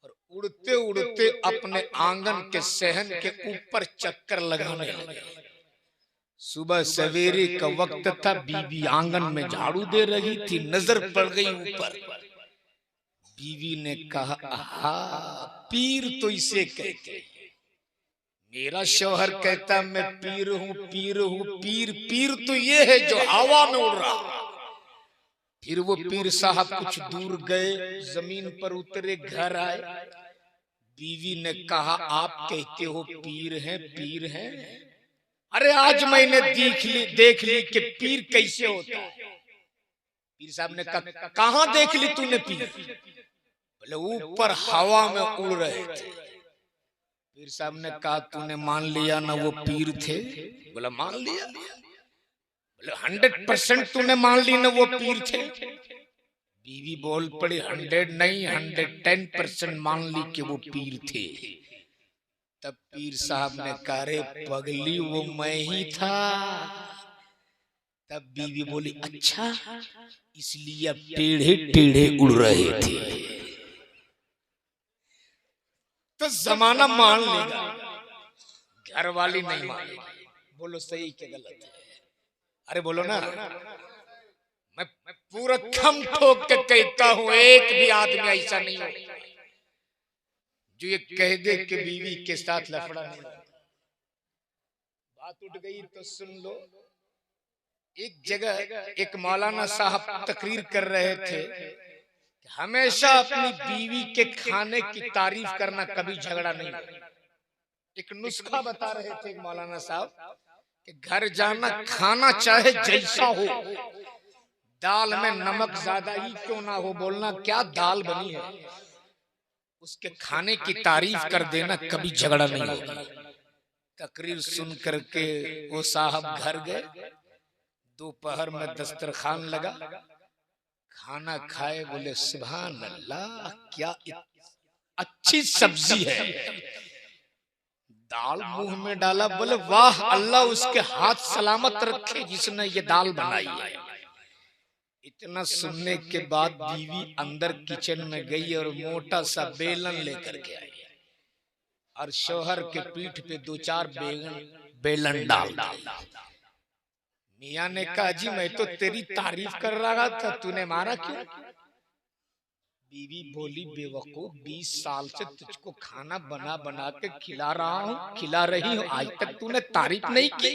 और उड़ते उड़ते अपने आंगन के सहन के ऊपर चक्कर लगाने लगे। सुबह सवेरे का वक्त था, बीवी आंगन में झाड़ू दे रही थी, नजर पड़ गई ऊपर। बीवी ने कहा आहा, पीर तो इसे कहते, मेरा शौहर कहता मैं पीर हूं, पीर हूं, पीर पीर तो ये है जो हवा में उड़ रहा। फिर वो पीर साहब कुछ दूर गए, जमीन पर उतरे, घर आए। बीवी ने कहा आप कहते हो पीर हैं, पीर हैं, अरे आज मैंने देख ली कि पीर कैसे होता है। पीर साहब ने कहा कहां देख ली तूने पीर? बोले ऊपर हवा में उड़ रहे थे। पीर साहब ने कहा तूने मान लिया ना वो पीर थे? बोला मान लिया। बोले 100% तूने मान ली ना वो पीर थे? बीवी बोल पड़ी 100 नहीं 110% मान ली कि वो पीर थे। तब पीर साहब ने कहा रे पगली वो मैं ही था। तब बीवी बोली अच्छा, इसलिए टेढ़े टेढ़े उड़ रहे थे। तो जमाना मान लेगा, घर वाली नहीं मानेगी। बोलो सही क्या गलत है? अरे बोलो ना। मैं पूरा थम ठोक के कहता हूं एक भी आदमी ऐसा नहीं हो जो ये कह दे कि बीवी के साथ लफड़ा नहीं। बात उठ गई तो सुन लो। एक जगह एक मौलाना साहब तकरीर कर रहे थे, हमेशा अपनी बीवी के खाने की तारीफ करना, कभी झगड़ा नहीं। एक नुस्खा बता रहे थे मौलाना साहब कि घर जाना, खाना चाहे जैसा हो, दाल में नमक ज्यादा ही क्यों ना हो, बोलना क्या दाल बनी है, उसके खाने की तारीफ कर देना, कभी झगड़ा नहीं होगा। तकरीर सुन करके वो साहब घर गए। दोपहर में दस्तरखान लगा, खाना खाए, बोले सुभान अल्लाह क्या अच्छी सब्जी है। दाल मुंह में डाला, बोले वाह अल्लाह उसके हाथ सलामत रखे जिसने ये दाल बनाई है। इतना सुनने के बाद बीवी अंदर किचन में गई और मोटा सा बेलन लेकर के आई और शौहर के पीठ पे 2-4 बेलन डाल डाला। मियां ने कहा जी मैं तो तेरी तारीफ कर रहा था, तूने मारा क्यों? बीवी बोली बेवकूफ, 20 साल से तुझको खाना बना बना के खिला रहा हूँ, खिला रही हूँ, आज तक तूने तारीफ नहीं की।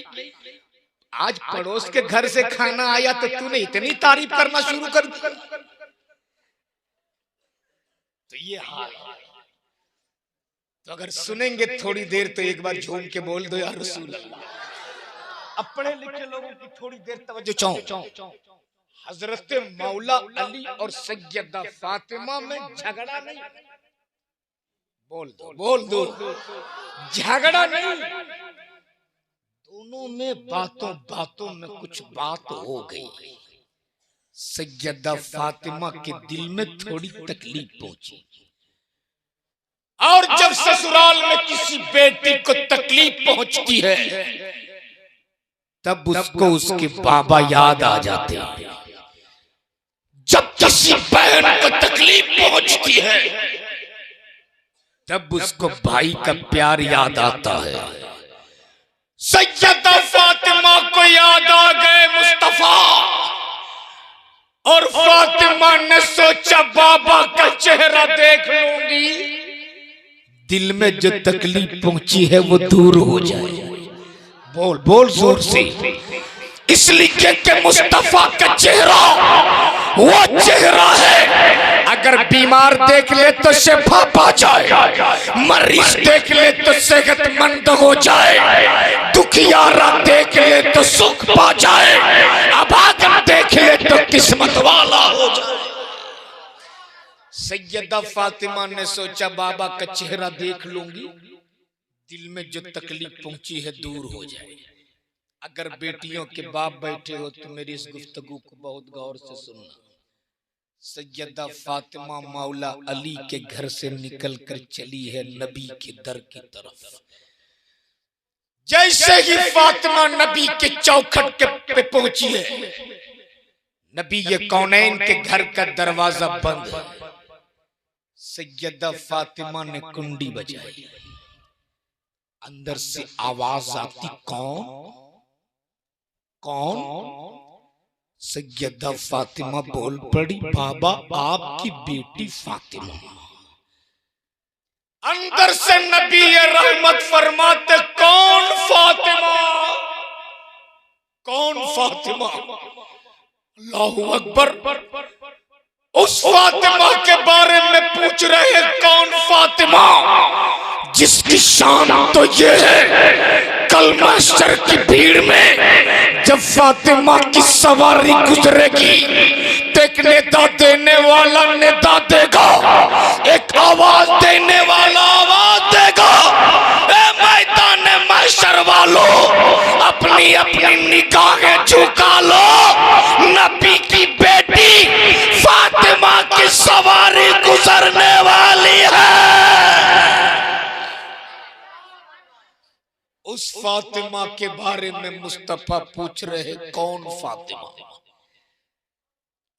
आज पड़ोस के घर से खाना आया तो तूने इतनी तारीफ करना शुरू कर दी। तो ये हाल है। तो अगर सुनेंगे थोड़ी देर तो एक बार झूम के बोल दो यार रसूल अल्लाह। अपने लिखे लोगों की थोड़ी देर तवज्जो चाहो। हजरत मौला अली और सैयदा फातिमा में झगड़ा नहीं, बोल दो झगड़ा नहीं, दोनों में बातों में कुछ बात हो गई। सैयदा फातिमा के दिल में थोड़ी तकलीफ पहुंची, और जब ससुराल में किसी बेटी को तकलीफ पहुंचती है तब उसको उसके बाबा याद आ जाते हैं। जब किसी बहन को तकलीफ पहुंचती है तब उसको भाई का प्यार याद आता है। सैयदा फातिमा को याद आ गए मुस्तफा, और फातिमा ने सोचा बाबा का चेहरा देख लूंगी, दिल में जो तकलीफ पहुंची है वो दूर हो जाए। बोल जोर से। इसलिए कि मुस्तफा का चेहरा वो चेहरा है, अगर बीमार देख ले तो शिफा पा जाए, मरीज देख ले तो सेहतमंद हो जाए, दुखियारा देख ले तो सुख पा जाए, अभागन देख ले तो किस्मत वाला हो जाए। सैयदा फातिमा ने सोचा बाबा का चेहरा देख लूंगी, दिल में जो तकलीफ पहुंची है दूर हो जाए। अगर बेटियों के बाप बैठे हो तो मेरी इस गुफ्तगू को बहुत गौर से सुनना। सैयदा फातिमा मौला अली के घर से निकलकर चली है नबी के दर की तरफ। जैसे ही फातिमा नबी के चौखट पे पहुंची है, नबी ये कौनैन के घर का दरवाजा बंद है। सैयदा फातिमा ने कुंडी बजाई, अंदर से आवाज आती कौन कौन? सैयदा फातिमा बोल पड़ी बाबा आपकी बेटी फातिमा। अंदर से नबी रहमत फरमाते कौन फातिमा, कौन फातिमा? अल्लाहु अकबर। उस फातिमा के बारे में पूछ रहे कौन फातिमा, जिसकी शान तो ये है कल महशर की भीड़ में जब फातिमा की सवारी गुजरेगी तो एक नेता देने वाला नेता देगा, एक आवाज देने वाला आवाज देगा। मैदान महशर वालों अपनी अपनी निगाहें झुका लो, नबी की बेटी फातिमा की सवारी गुजरने वाली है। उस फातिमा के बारे में मुस्तफा पूछ रहे कौन फातिमा,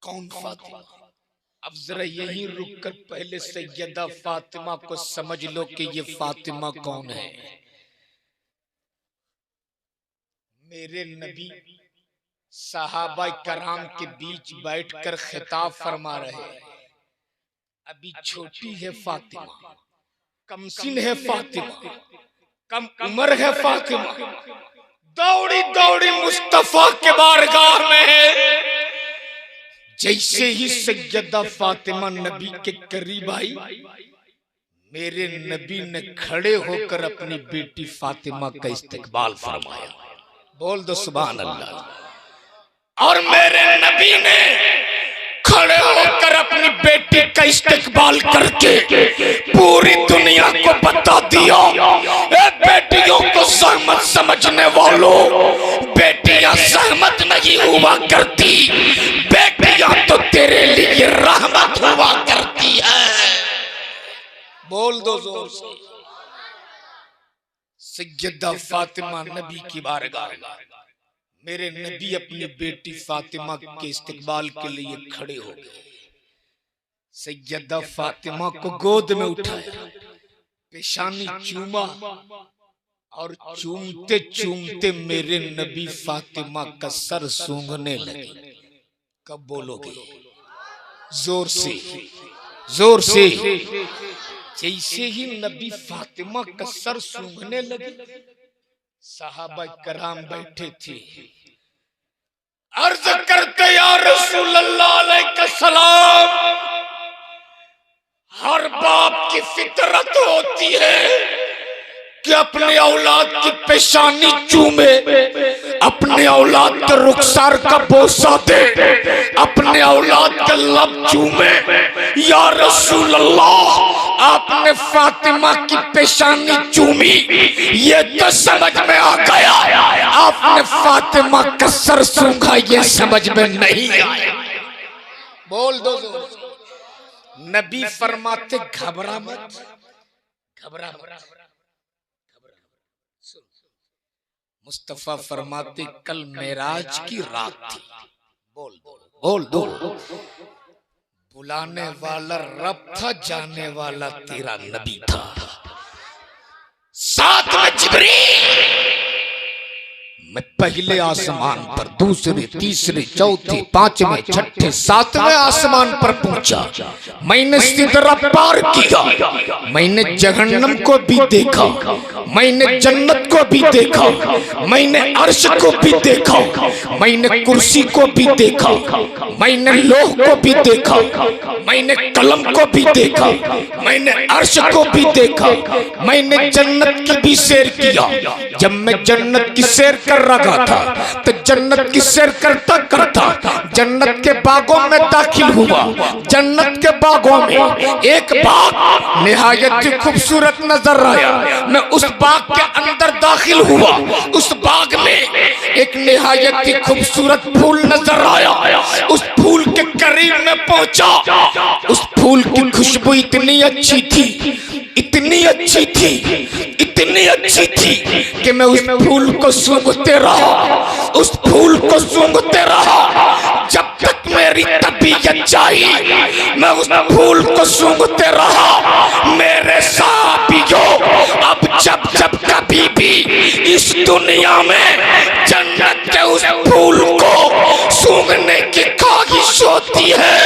कौन फातिमा? अब जरा यहीं रुककर पहले सैयदा फातिमा को समझ लो कि ये फातिमा कौन है। मेरे नबी सहाबा कराम के बीच बैठकर खिताब फरमा रहे, अभी छोटी है फातिमा, कमसिन है फातिमा, कम उम्र है फातिमा, दौड़ी दौड़ी मुस्तफा के बारगाह में है। जैसे ही सैयदा फातिमा नबी के करीब आई, मेरे नबी ने खड़े होकर अपनी बेटी फातिमा का इस्तकबाल फरमाया। बोल दो सुभान अल्लाह। और मेरे नबी ने खड़े होकर अपनी बेटी का इस्तकबाल करके पूरी दुनिया को बता दिया, बेटियों को सहमत समझने वालों, बेटियां सहमत नहीं हुआ करती, बेटियां तो तेरे लिए रहमत हुआ करती है। बोल दो जोर से। सैयदा फातिमा नबी की बारगाह, मेरे नबी अपनी बेटी फातिमा के इस्तकबाल के लिए खड़े हो गए। सैयदा फातिमा को गोद में उठाया, पेशानी चूमा, और चूमते चूमते मेरे नबी फातिमा का सर सूंघने लगे। कब बोलोगे? जोर से, जोर से। जैसे ही नबी फातिमा का सर सूंघने लगे, सहाबा कराम बैठे थे, अर्ज करते या रसूल अल्लाह अलैहिस्सलाम, हर बाप की फितरत होती है कि अपने औलाद की पेशानी चूमे, अपने औलाद के रुखसार का बोसा दे, अपने औलाद के लब चूमे। या रसूल अल्लाह, आपने फातिमा की पेशानी चूमी, ये तो समझ में आ गया, आपने फातिमा का सर सूंघा, ये समझ में नहीं आया। बोल दो नबी फरमाते घबरा मत, घबरा मत। मुस्तफा फरमाते कल मेराज की रात थी। बोल दो बुलाने वाला रब था, जाने वाला तेरा नबी था। साथ में जिब्रील, मैं पहले आसमान पर, दूसरे, तीसरे, चौथे, पांचवें, छठे, सातवें आसमान पर पहुंचा। मैंने सिदरा पार किया, मैंने जहन्नम को भी देखा, मैंने जन्नत को भी देखा, मैंने अर्श को भी देखा, मैंने कुर्सी को भी देखा, मैंने लोह को भी देखा, मैंने कलम को भी देखा, मैंने अर्श को भी देखा, मैंने जन्नत की भी सैर किया। जब मैं जन्नत की सैर कर रहा था तो जन्नत की सैर करता करता जन्नत के बागों में दाखिल हुआ। जन्नत के बागों में एक बाग निहायत ही खूबसूरत नजर आया। मैं उस बाग के अंदर दाखिल हुआ। उस बाग में एक निहायत ही खूबसूरत फूल नजर आया। उस फूल के करीब में पहुंचा। उस फूल की खुशबू इतनी अच्छी थी, इतनी अच्छी थी, इतनी अच्छी थी कि मैं उस फूल को सूंघते रहा, उस फूल को सूंघते रहा। जब तक मेरी तबीयत चाहिए मैं उस फूल को सूंघते रहा। मेरे साथियों, अब जब जब कभी भी इस दुनिया में जन्नत के उस फूल को सूंघने की ख्वाहिश होती है,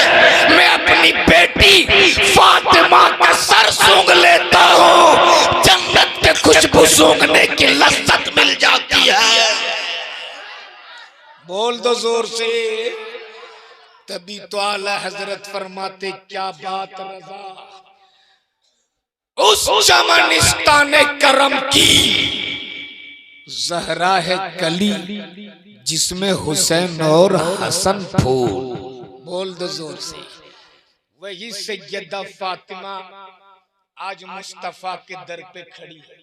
मैं अपनी बेटी फातिमा का सर सूंघ लेता हूँ। जन्नत के खुशबू सूंघने की लज्जत मिल जाती है। बोल दो जोर से। तभी तो आला हजरत फरमाते क्या बात रज़ा, उस चमनिस्ताने करम की ज़हरा है कली जिसमें हुसैन और हसन फूल। बोल दो जोर से। वही सैयदा फातिमा आज मुस्तफा के दर पे खड़ी है।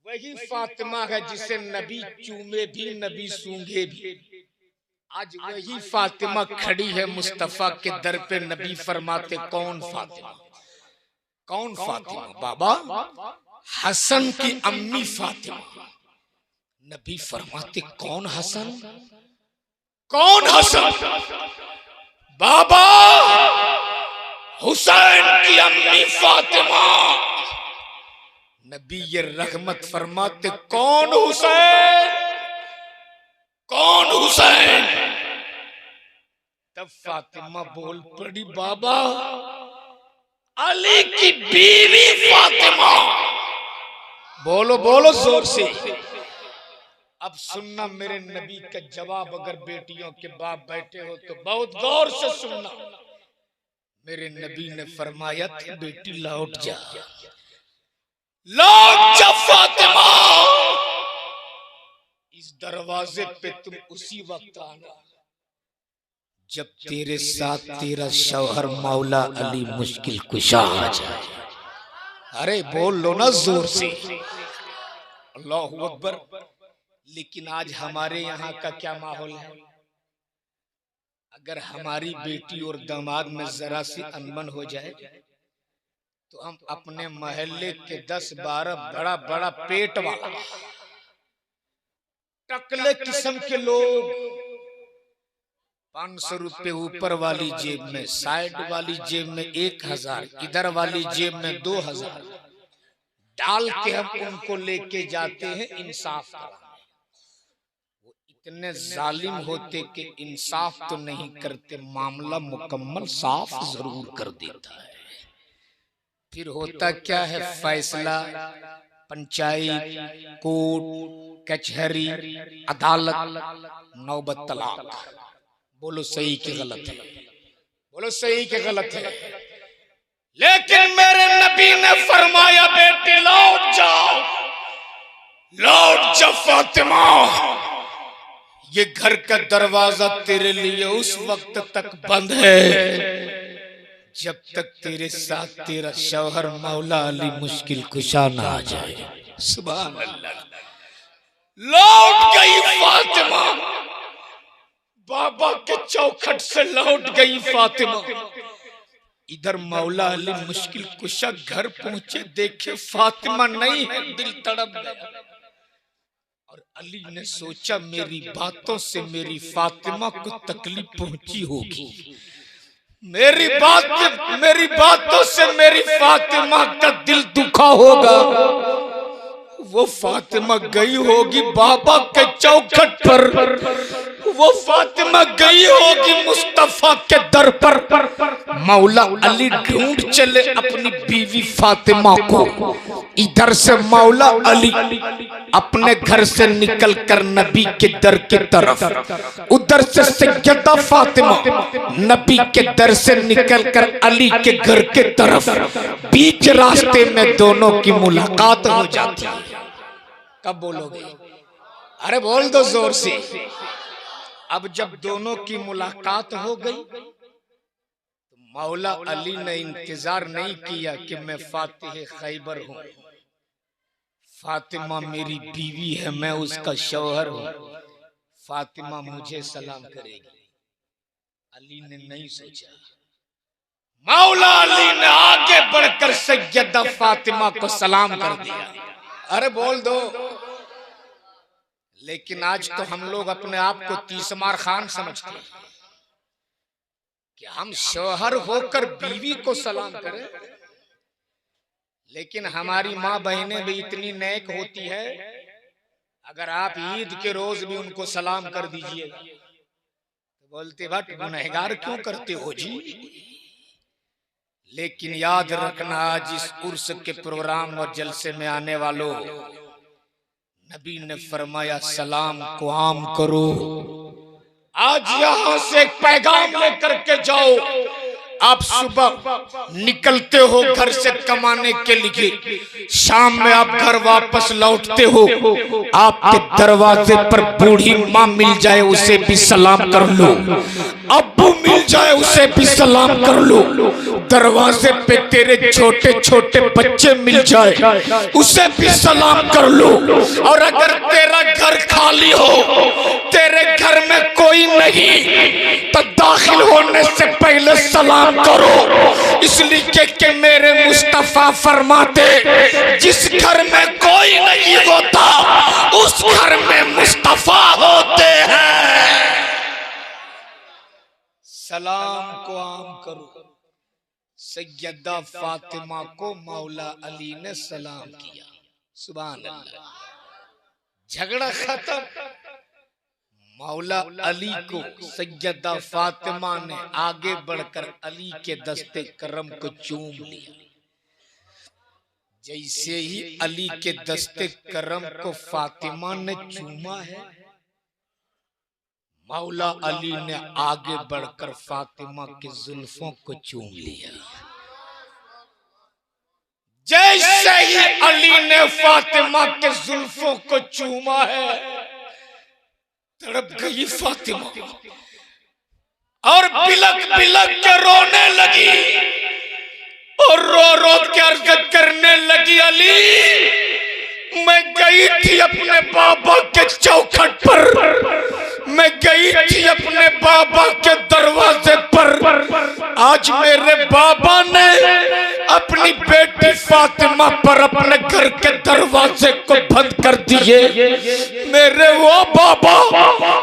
वही फातिमा है जिसे नबी चूमे भी, नबी सूंघे भी। आज वही फातिमा खड़ी है मुस्तफा के दर पे। नबी फरमाते कौन फातिमा? कौन फातिमा बाबा? हसन की अम्मी फातिमा। नबी फरमाते कौन हसन? कौन हसन? बाबा हुसैन की अम्मी फातिमा। नबी ये रहमत फरमाते कौन हुसैन? कौन हुसैन? तब फातिमा बोल पड़ी बाबा अली की बीवी फातिमा। बोलो बोलो जोर से। अब सुनना मेरे नबी का जवाब। अगर बेटियों के बाप बैठे हो तो बहुत गौर से सुनना। मेरे नबी ने फरमाया था बेटी लौट जा, लौट जा फातिमा। इस दरवाजे पे तुम उसी वक्त आना जब तेरे साथ तेरा शौहर मौला अली मुश्किल कुशा आ जाए। अरे बोल लो ना जोर से अल्लाहू अकबर। लेकिन आज हमारे यहाँ का क्या माहौल है? अगर हमारी बेटी और दामाद में जरा सी अनबन हो जाए तो हम अपने मोहल्ले के 10-12 बड़ा बड़ा पेट वाला टकले किस्म के लोग 500 रुपए ऊपर वाली जेब में, साइड वाली जेब में 1000, इधर वाली जेब में 2000 डाल के हम उनको लेके जाते हैं इंसाफ कराने। वो इतने जालिम होते कि इंसाफ तो नहीं करते, मामला मुकम्मल साफ जरूर कर देता है। फिर होता क्या है, फैसला पंचायत, कोर्ट, कचहरी, अदालत, नौबत तलाक। बोलो सही कि गलत है? बोलो सही कि गलत है? लेकिन मेरे नबी ने फरमाया बेटी लौट जाओ, लौट जा फातिमा, ये घर का दरवाजा तेरे लिए उस वक्त तक बंद है जब तक तेरे साथ तेरा शौहर मौला अली मुश्किल कुशा ना आ जाए। सुभान अल्लाह। लौट गई फातिमा, बाबा के चौखट से लौट गई फातिमा। इधर मौला अली मुश्किल कुशा घर पहुंचे, देखे फातिमा नहीं है, दिल तड़प गया। और अली ने सोचा मेरी बातों से मेरी फातिमा को तकलीफ पहुंची होगी, मेरी बातों से मेरी फातिमा का दिल दुखा होगा। वो फातिमा गई होगी बाबा के चौखट पर, वो फातिमा गई होगी मुस्तफा के दर पर। मौला अली ढूंढ चले अपनी बीवी फातिमा को। इधर से मौला अली अपने घर से निकल कर नबी के दर की तरफ, उधर से सैयदा फातिमा नबी के दर से निकल कर अली के घर के तरफ। बीच रास्ते में दोनों की मुलाकात हो जाती है। कब बोलोगे? अरे बोल दो जोर से। अब जब दोनों की मुलाकात हो गई तो मौला अली ने इंतजार नहीं किया कि मैं फातिह खैबर हूं, फातिमा मेरी बीवी है, मैं उसका शौहर हूं, फातिमा मुझे सलाम करेगी। अली ने नहीं सोचा, मौला अली ने आगे बढ़कर सैयदा फातिमा को सलाम कर दिया। अरे बोल दो। लेकिन आज तो हम लोग अपने आप को तीसमार खान समझते हैं कि हम शौहर होकर बीवी को सलाम करें। लेकिन हमारी माँ बहनें भी इतनी नेक होती है, अगर आप ईद के रोज भी उनको सलाम कर दीजिए तो बोलते बट गुनहगार क्यों करते हो जी। लेकिन याद रखना, आज इस उर्स के प्रोग्राम और जलसे में आने वालों, नबी ने फरमाया सलाम को आम करो। आज यहां से एक पैगाम लेकर के जाओ। आप सुबह निकलते हो घर से कमाने के लिए, शाम में आप घर वापस लौटते हो, आपके दरवाजे पर बूढ़ी माँ मिल जाए उसे भी सलाम कर लो, अब्बू मिल जाए उसे भी सलाम कर लो, दरवाजे पे तेरे छोटे छोटे बच्चे मिल जाए उसे भी सलाम कर लो। और अगर तेरा घर खाली हो, तेरे घर में कोई नहीं, तो दाखिल होने से पहले सलाम करो। इसलिए कि मेरे मुस्तफा फरमाते, जिस घर में कोई नहीं होता उस घर में मुस्तफा होते हैं। सलाम को आम करो। सैयदा फातिमा को मौला अली ने सलाम किया। सुभान अल्लाह। झगड़ा खत्म। मौला अली को सैयदा फातिमा ने आगे बढ़कर अली के दस्ते करम को चूम लिया। जैसे ही अली के दस्ते करम को फातिमा ने चूमा है, मौला अली ने आगे बढ़कर फातिमा के जुल्फों को चूम लिया। जैसे ही अली ने फातिमा के जुल्फों को चूमा है, तड़प गई फातिमा और बिलक बिलक के रोने लगी और रो रो के अर्ज करने लगी, अली मैं गई थी अपने बाबा के चौखट पर, मैं गई थी अपने बाबा के दरवाजे पर। आज मेरे बाबा ने अपनी बेटी फातिमा पर अपने घर के दरवाजे को बंद कर दिए। मेरे वो बाबा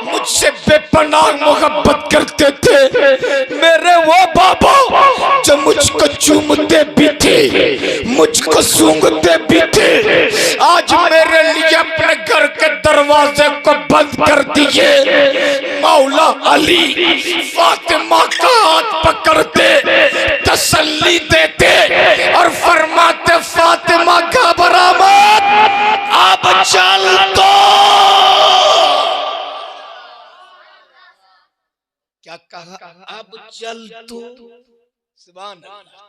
मुझसे बेपनाह मोहब्बत करते थे, मेरे वो बाबा जो मुझको चूमते भी थे, मुझको सूंघते भी थे, आज मेरे लिए अपने घर के दरवाजे को बंद कर दिए। मौला अली फातिमा का हाथ पकड़ते, तसल्ली देते और फरमाते, फातिमा घबरा मत, तो सुभान अल्लाह,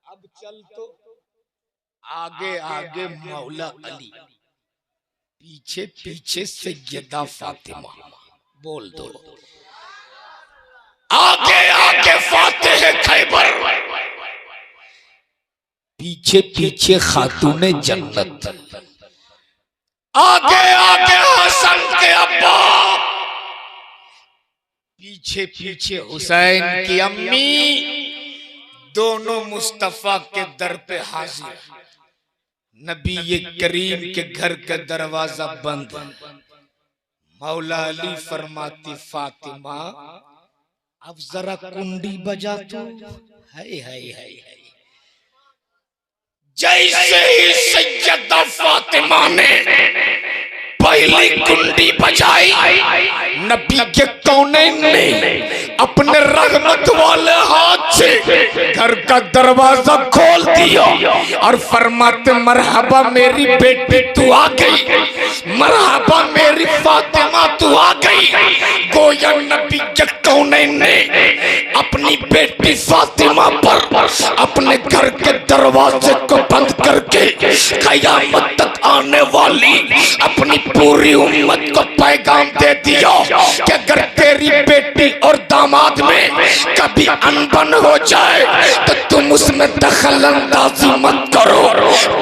अब चल तो आगे आगे मौला अली, पीछे पीछे सैयदा फातिमा। बोल दो आगे आगे फातिह खैबर, पीछे पीछे खातूने जन्नत, आगे आगे हसन के अब्बा, पीछे पीछे हुसैन की अम्मी, दोनों मुस्तफा के दर पे हाजिर। नबी ये करीम के घर का दरवाजा बंद, मौला अली फरमाती फातिमा अब जरा कुंडी बजा तो। है जैसे ही सैयदा फातिमा ने पहली कुंडी बजाई, नबी के कौनैन ने अपने रहमत वाले हाथ से घर का दरवाजा खोल दिया और फरमाते मरहबा मेरी बेटी तू आ गई, मरहबा मेरी फातिमा तू आ गई। गोया नबी के कौनैन ने अपनी बेटी फातिमा पर अपने घर के दरवाजे को बंद करके क़यामत तक आने वाली अपनी पूरी उम्मत को पैगाम दे दिया कि अगर तेरी बेटी और दामाद में कभी अनबन हो जाए तो तुम उसमें दखल अंदाजी मत करो,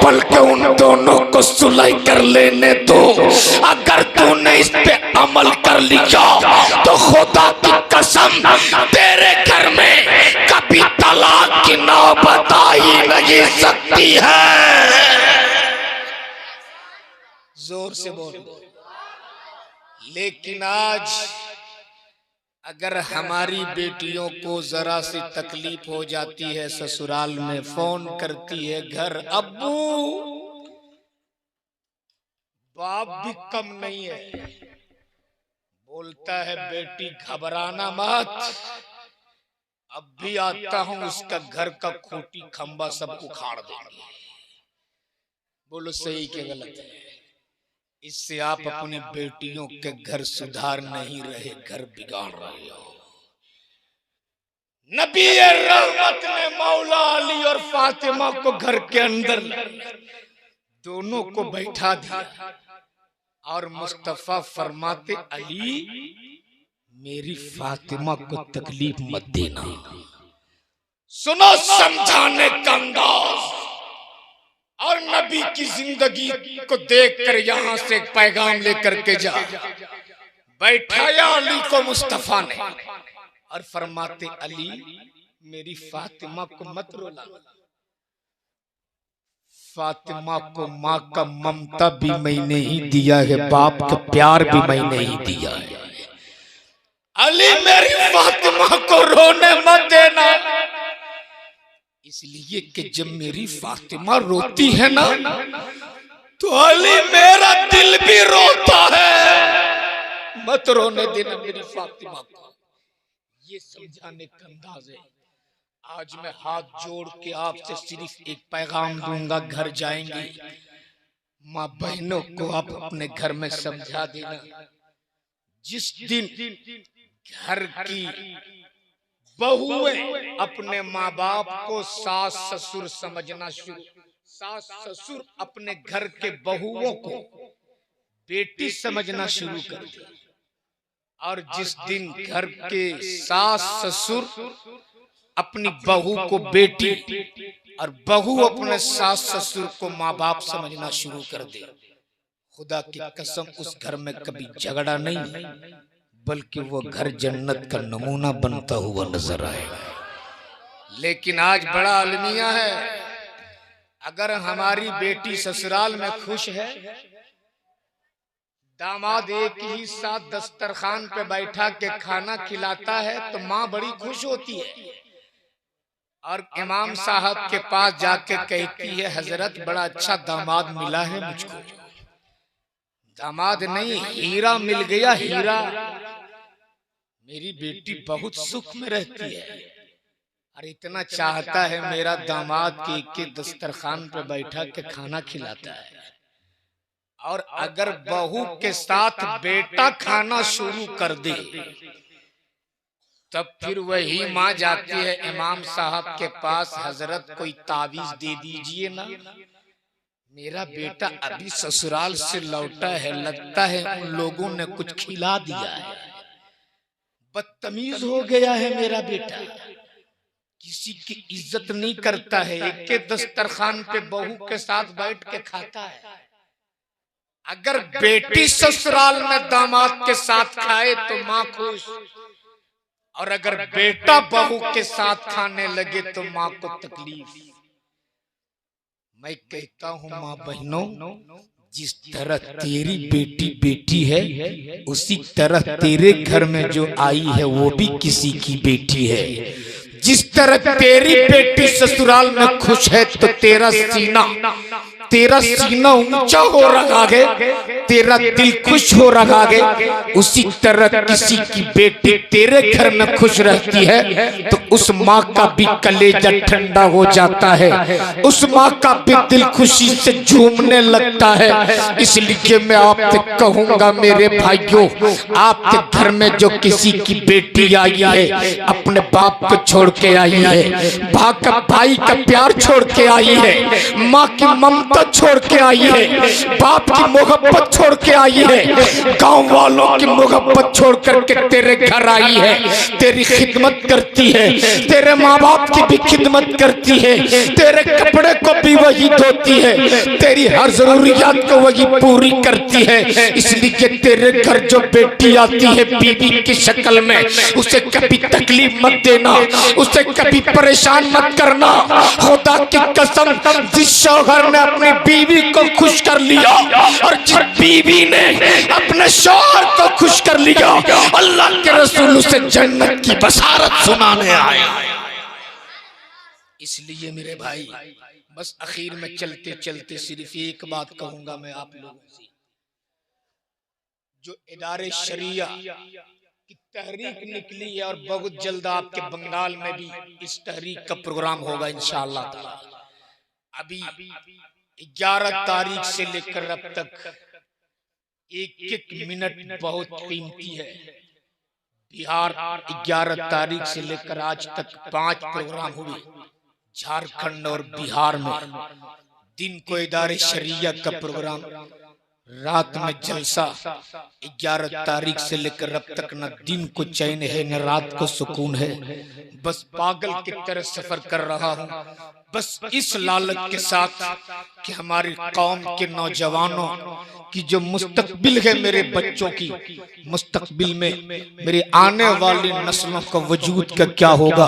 बल्कि उन दोनों को सुलह कर लेने दो। अगर तूने इस पे अमल कर लिया तो खुदा की कसम तेरे घर में कभी तलाक की नौबत आ ही नहीं सकती है। जोर से बोल। लेकिन आज अगर हमारी बेटियों को जरा सी तकलीफ हो जाती है ससुराल में, फोन करती है घर, अब्बू, बाप भी कम नहीं है, बोलता है बेटी घबराना मत, अब भी आता हूं उसका घर का खूंटी खंबा सब उखाड़ देंगे। बोलो सही के गलत है? इससे आप अपनी बेटियों के घर सुधार नहीं रहे, घर बिगाड़ रहे हो। नबी रहमत ने मौला अली और फातिमा को घर के अंदर दोनों को बैठा दिया और मुस्तफा फरमाते अली मेरी फातिमा को तकलीफ मत देना। सुनो समझाने का अंदाज। और नबी की जिंदगी को देखकर यहां से एक पैगाम लेकर के जा बैठाया अली को मुस्तफा ने और फरमाते अली मेरी फातिमा को मत रोला, फातिमा को माँ का ममता भी मैंने ही दिया है, बाप का प्यार भी मैंने ही दिया है। अली मेरी फातिमा को रोने मत देना, इसलिए कि जब मेरी फातिमा रोती है ना तो अली मेरा दिल भी रोता है, मत रोने देना मेरी फातिमा को। ये समझाने का अंदाज है। आज मैं हाथ जोड़ के आपसे सिर्फ एक पैगाम दूंगा, घर जाएंगे माँ बहनों को आप अपने घर में समझा देना। जिस दिन घर की बहुएं अपने माँ बाप को सास ससुर समझना शुरू, सास ससुर अपने घर के बहुओं को बेटी समझना शुरू कर दे, और जिस दिन घर के सास ससुर अपनी बहू को बेटी और बहू अपने सास ससुर को माँ बाप समझना शुरू कर दे, खुदा की कसम उस घर में कभी झगड़ा नहीं बल्कि वो घर जन्नत का नमूना बनता हुआ नजर आएगा। लेकिन आज बड़ा अलमिया है, अगर हमारी बेटी ससुराल में खुश है, दामाद एक ही साथ दस्तरखान पे बैठा के खाना खिलाता है तो माँ बड़ी खुश होती है और इमाम साहब के पास जाके कहती है हजरत बड़ा अच्छा दामाद मिला है मुझको। दामाद नहीं, हीरा मिल गया, हीरा। मेरी बेटी बहुत सुख में रहती है और इतना चाहता है मेरा दामाद के दस्तरखान पे बैठा के खाना खिलाता है। और अगर बहू के साथ बेटा खाना शुरू कर दे तब फिर वही माँ जाती है इमाम साहब के पास, हजरत कोई तावीज दे दीजिए ना, मेरा बेटा अभी ससुराल से लौटा है, लगता है उन लोगों ने कुछ खिला दिया है, बदतमीज हो गया है मेरा बेटा, किसी की इज्जत नहीं करता है, एक के दस्तरखान पे बहू के साथ बैठ के खाता है। अगर बेटी ससुराल में दामाद के साथ खाए तो माँ खुश, और अगर बेटा बहू के साथ खाने लगे तो माँ को तकलीफ। मैं कहता हूँ माँ बहनों, जिस तरह तेरी बेटी बेटी है, उसी तरह तेरे घर में जो आई है वो भी किसी की बेटी है। जिस तरह तेरी बेटी ससुराल में खुश है तो तेरा सीना ऊंचा हो रहा है, तेरा दिल खुश हो रहा है। उसी तरह किसी की बेटी तेरे घर में खुश रहती है तो उस माँ का भी कलेजा ठंडा हो जाता है, उस माँ का भी दिल खुशी से झूमने लगता है। इसलिए मैं आपसे कहूँगा मेरे भाइयों, आपके घर में जो किसी की बेटी आई है, अपने बाप को छोड़ के आई है, भाई का प्यार छोड़ के आई है, माँ की ममता छोड़ के आई है, बाप की मोहब्बत छोड़ के आई है, गांव वालों की मोहब्बत छोड़ करके तेरे घर आई है, तेरी खिदमत करती है, तेरे माँ बाप की भी खिदमत करती है, तेरे कपड़े को भी वही धोती है, तेरी हर जरूरियात को वही पूरी करती है। इसलिए तेरे घर जो बेटी आती है बीवी की शक्ल में, उसे कभी तकलीफ मत देना, उसे कभी परेशान मत करना। खुदा की कसम, जिस शौहर ने अपनी बीवी को खुश कर लिया और जिस बीवी ने अपने शौहर को खुश कर लिया, अल्लाह के रसूल उसे जन्नत की बशारत सुनाने आए। इसलिए मेरे भाई, बस आखिर में चलते चलते सिर्फ एक बात कहूंगा मैं आप लोगों से, जो इदारे शरिया की तहरीक निकली है और बहुत जल्द आपके बंगाल में भी इस तहरीक का प्रोग्राम होगा इंशाअल्लाह ताला। अभी 11 तारीख से लेकर अब तक एक एक मिनट बहुत कीमती है। बिहार 11 तारीख से लेकर आज तक 5 प्रोग्राम हुए, झारखंड और बिहार में। दिन को इदारे शरिया का प्रोग्राम, रात में जलसा। 11 तारीख से लेकर अब तक न दिन को चैन है न रात को सुकून है, बस पागल की तरह सफर कर रहा हूँ, बस इस लालच के साथ कि हमारी कौम के नौजवानों की जो मुस्तकबिल है, मेरे बच्चों की मुस्तकबिल में मेरी आने वाली नस्लों का वजूद का क्या होगा,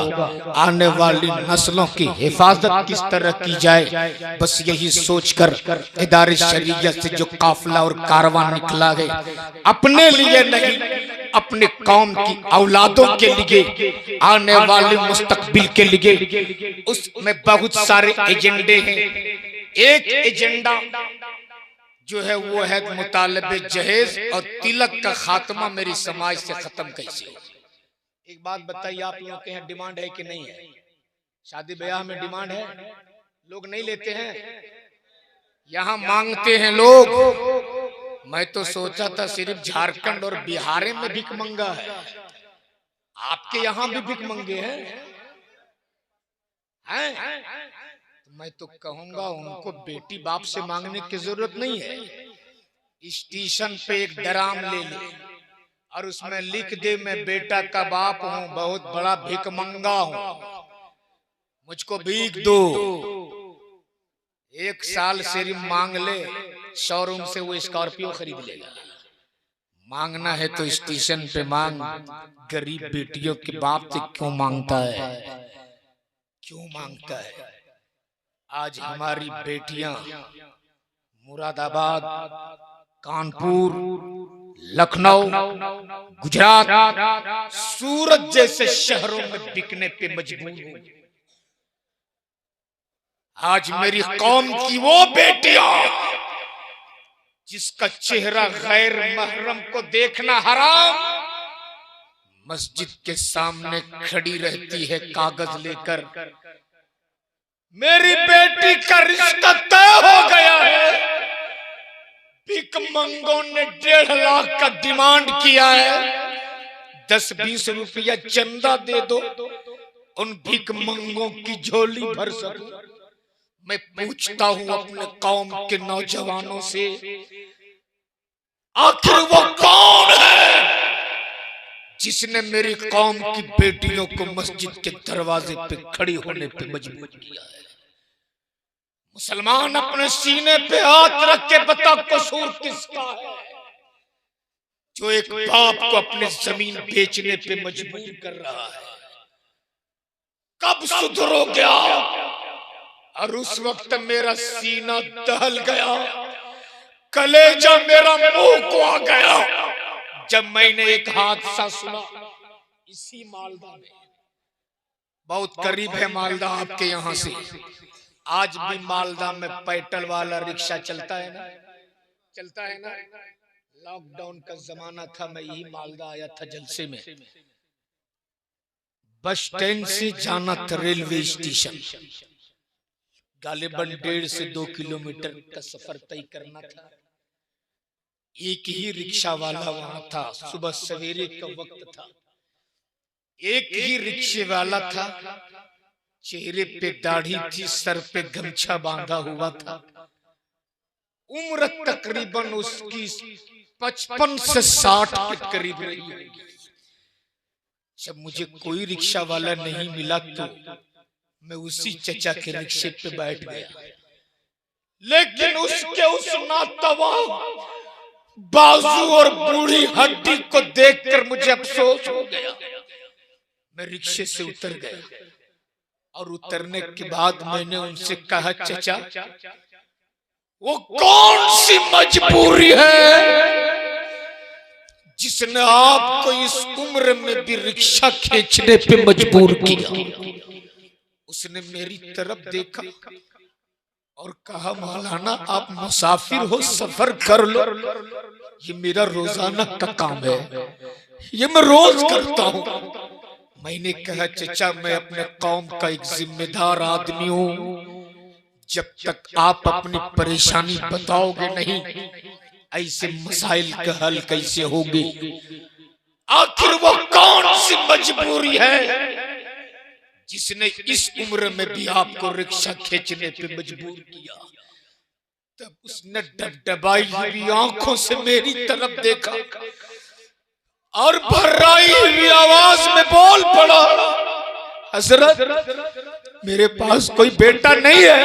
आने वाली नस्लों की हिफाजत किस तरह की जाए, बस यही सोचकर इदारे शरिया से जो काफिला और कारवां निकला है, अपने लिए नहीं अपने कौम की औलादों के लिए, आने वाले मुस्तकबिल के लिए, उसमें बहुत सारे एजेंडे हैं। एक एजेंडा जो है वो है मुतालबे जहेज और तिलक का खात्मा मेरी समाज से खत्म कैसे हो। एक बात बताइए, आप लोगों के यहाँ डिमांड है कि नहीं है? शादी ब्याह में डिमांड है? लोग नहीं लेते हैं, यहाँ मांगते हैं लोग। मैं तो सोचा था सिर्फ झारखंड और बिहार में भिख मंगा है, आपके यहाँ भी भिख मंगे हैं? तो मैं तो कहूंगा उनको बेटी बाप से मांगने की जरूरत नहीं है। स्टेशन पे एक ड्राम ले ले और उसमें लिख दे मैं बेटा का बाप हूँ, बहुत बड़ा भिख मंगा हूँ, मुझको भीख दो। 1 साल सिर्फ मांग ले, शोरूम से वो स्कॉर्पियो खरीद लेगा। मांगना है तो स्टेशन पे मांग, गरीब बेटियों के बाप से क्यों मांगता है, क्यों मांगता है? आज हमारी बेटियां मुरादाबाद, कानपुर, लखनऊ, गुजरात, सूरत जैसे शहरों में बिकने पे मजबूर हो। आज मेरी कौम की वो बेटियां जिसका चेहरा गैर महरम को देखना हराम, मस्जिद के सामने खड़ी रहती है कागज लेकर, मेरी बेटी का रिश्ता तय हो गया है, भिख मंगों ने 1.5 लाख का डिमांड किया है, 10-20 रुपया चंदा दे दो, उन भीख मंगों की झोली भर सकूं। मैं पूछता हूं अपने कौम के नौजवानों से, आखिर वो कौन है जिसने मेरी कौम की बेटियों को मस्जिद के दरवाजे पे खड़ी होने पे मजबूर किया है? मुसलमान अपने सीने पे हाथ रख के बता, कसूर किसका है जो एक बाप को अपने जमीन बेचने पे मजबूर कर रहा है? कब सुधरोगे आप? और उस वक्त मेरा सीना दहल गया, कलेजा मेरा मुंह को आ गया जब मैंने एक हादसा सुना इसी मालदा में। बहुत करीब है मालदा आपके यहाँ से। आज भी मालदा में पैटल वाला रिक्शा चलता है ना, चलता है ना। लॉकडाउन का जमाना था, मैं यही मालदा आया था जलसे में। बस स्टैंड से जाना था रेलवे स्टेशन, गालिबन 1.5 से 2 किलोमीटर का सफर तय करना था। एक ही रिक्शा वाला वहां था, सुबह सवेरे का वक्त था। एक ही रिक्शे वाला था, चेहरे पे दाढ़ी थी, सर पे गमछा बांधा हुआ था। उम्र तकरीबन उसकी 55 से 60 के करीब रही होगी। जब मुझे कोई रिक्शा वाला नहीं मिला तो मैं उसी चचा के रिक्शे पे बैठ गया, लेकिन उसके उस नातवा बाजू और बूढ़ी हड्डी को देखकर मुझे अफसोस हो गया। मैं रिक्शे से उतर गया और उतरने के बाद मैंने उनसे कहा, चचा वो कौन सी मजबूरी है जिसने आपको इस उम्र में भी रिक्शा खींचने पे मजबूर किया? उसने मेरी तरफ देखा और कहा, मौलाना आप मुसाफिर हो, सफर कर लो, ये मेरा रोजाना का काम है, ये मैं रोज करता हूँ। मैंने कहा, चचा मैं अपने कौम का एक जिम्मेदार आदमी हूँ, जब तक आप अपनी परेशानी बताओगे नहीं, ऐसे मसाइल का हल कैसे होगी? आखिर वो कौन सी मजबूरी है जिसने इस उम्र में भी आपको रिक्शा खींचने पे मजबूर किया? तब उसने डबडबाई हुई आंखों से मेरी तरफ देखा और भर्राई हुई आवाज में बोल पड़ा, हजरत मेरे पास कोई बेटा नहीं है,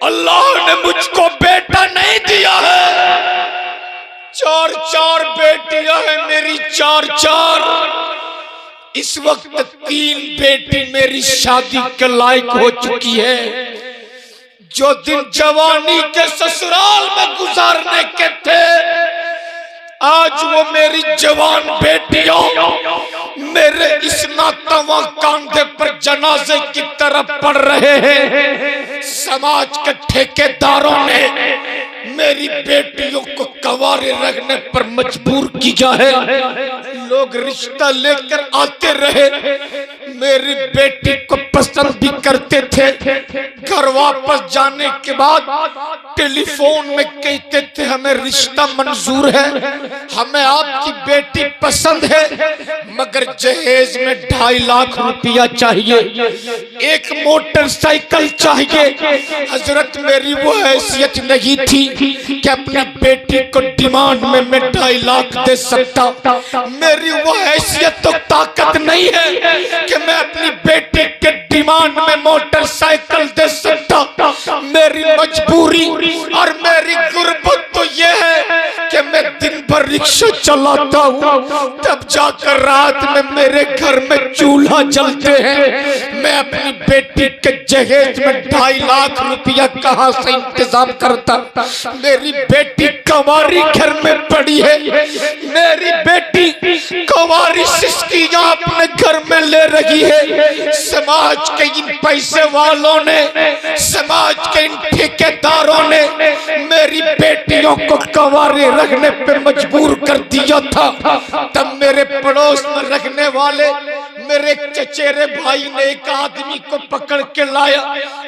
अल्लाह ने मुझको बेटा नहीं दिया है। 4 बेटियां हैं मेरी, 4। इस वक्त 3 बेटी मेरी शादी के लायक हो चुकी है। जो दिन जवानी के ससुराल में गुजारने के थे, आज वो मेरी जवान बेटियों मेरे इस नातवा कांधे पर जनाजे की तरफ पड़ रहे हैं। समाज के ठेकेदारों ने मेरी बेटियों को कवारे रखने पर मजबूर किया है। लोग रिश्ता लेकर आते रहे, मेरी बेटी को पसंद भी करते थे, घर वापस जाने के बाद टेलीफोन में कहते थे हमें रिश्ता मंजूर है, हमें आपकी बेटी पसंद है, मगर जहेज में 2.5 लाख रुपया चाहिए, एक मोटरसाइकिल चाहिए। हजरत मेरी वो हैसियत नहीं थी कि अपनी बेटी को डिमांड में मैं 2.5 लाख दे सकता। मेरी वो हैसियत तो ताकत नहीं है कि मैं अपनी बेटी के डिमांड में मोटरसाइकिल दे सकता। मेरी मजबूरी और मेरी गुर्बत तो ये है कि मैं दिन भर रिक्शा चलाता हूँ, तब जाकर रात में मेरे घर में चूल्हा जलते हैं। मैं अपनी बेटी के जहेज में 2.5 लाख रुपया कहाँ से इंतजाम करता? मेरी बेटी कवारी घर में पड़ी है, मेरी बेटी कवारी सिस्कियां अपने घर में ले रही है। समाज के इन पैसे वालों ने, समाज के इन ठेकेदारों ने मेरी बेटियों को कवारे रखने पे मजबूर कर दिया था। तब मेरे पड़ोस में रखने वाले मेरे चचेरे भाई ने एक आदमी को पकड़ के लाया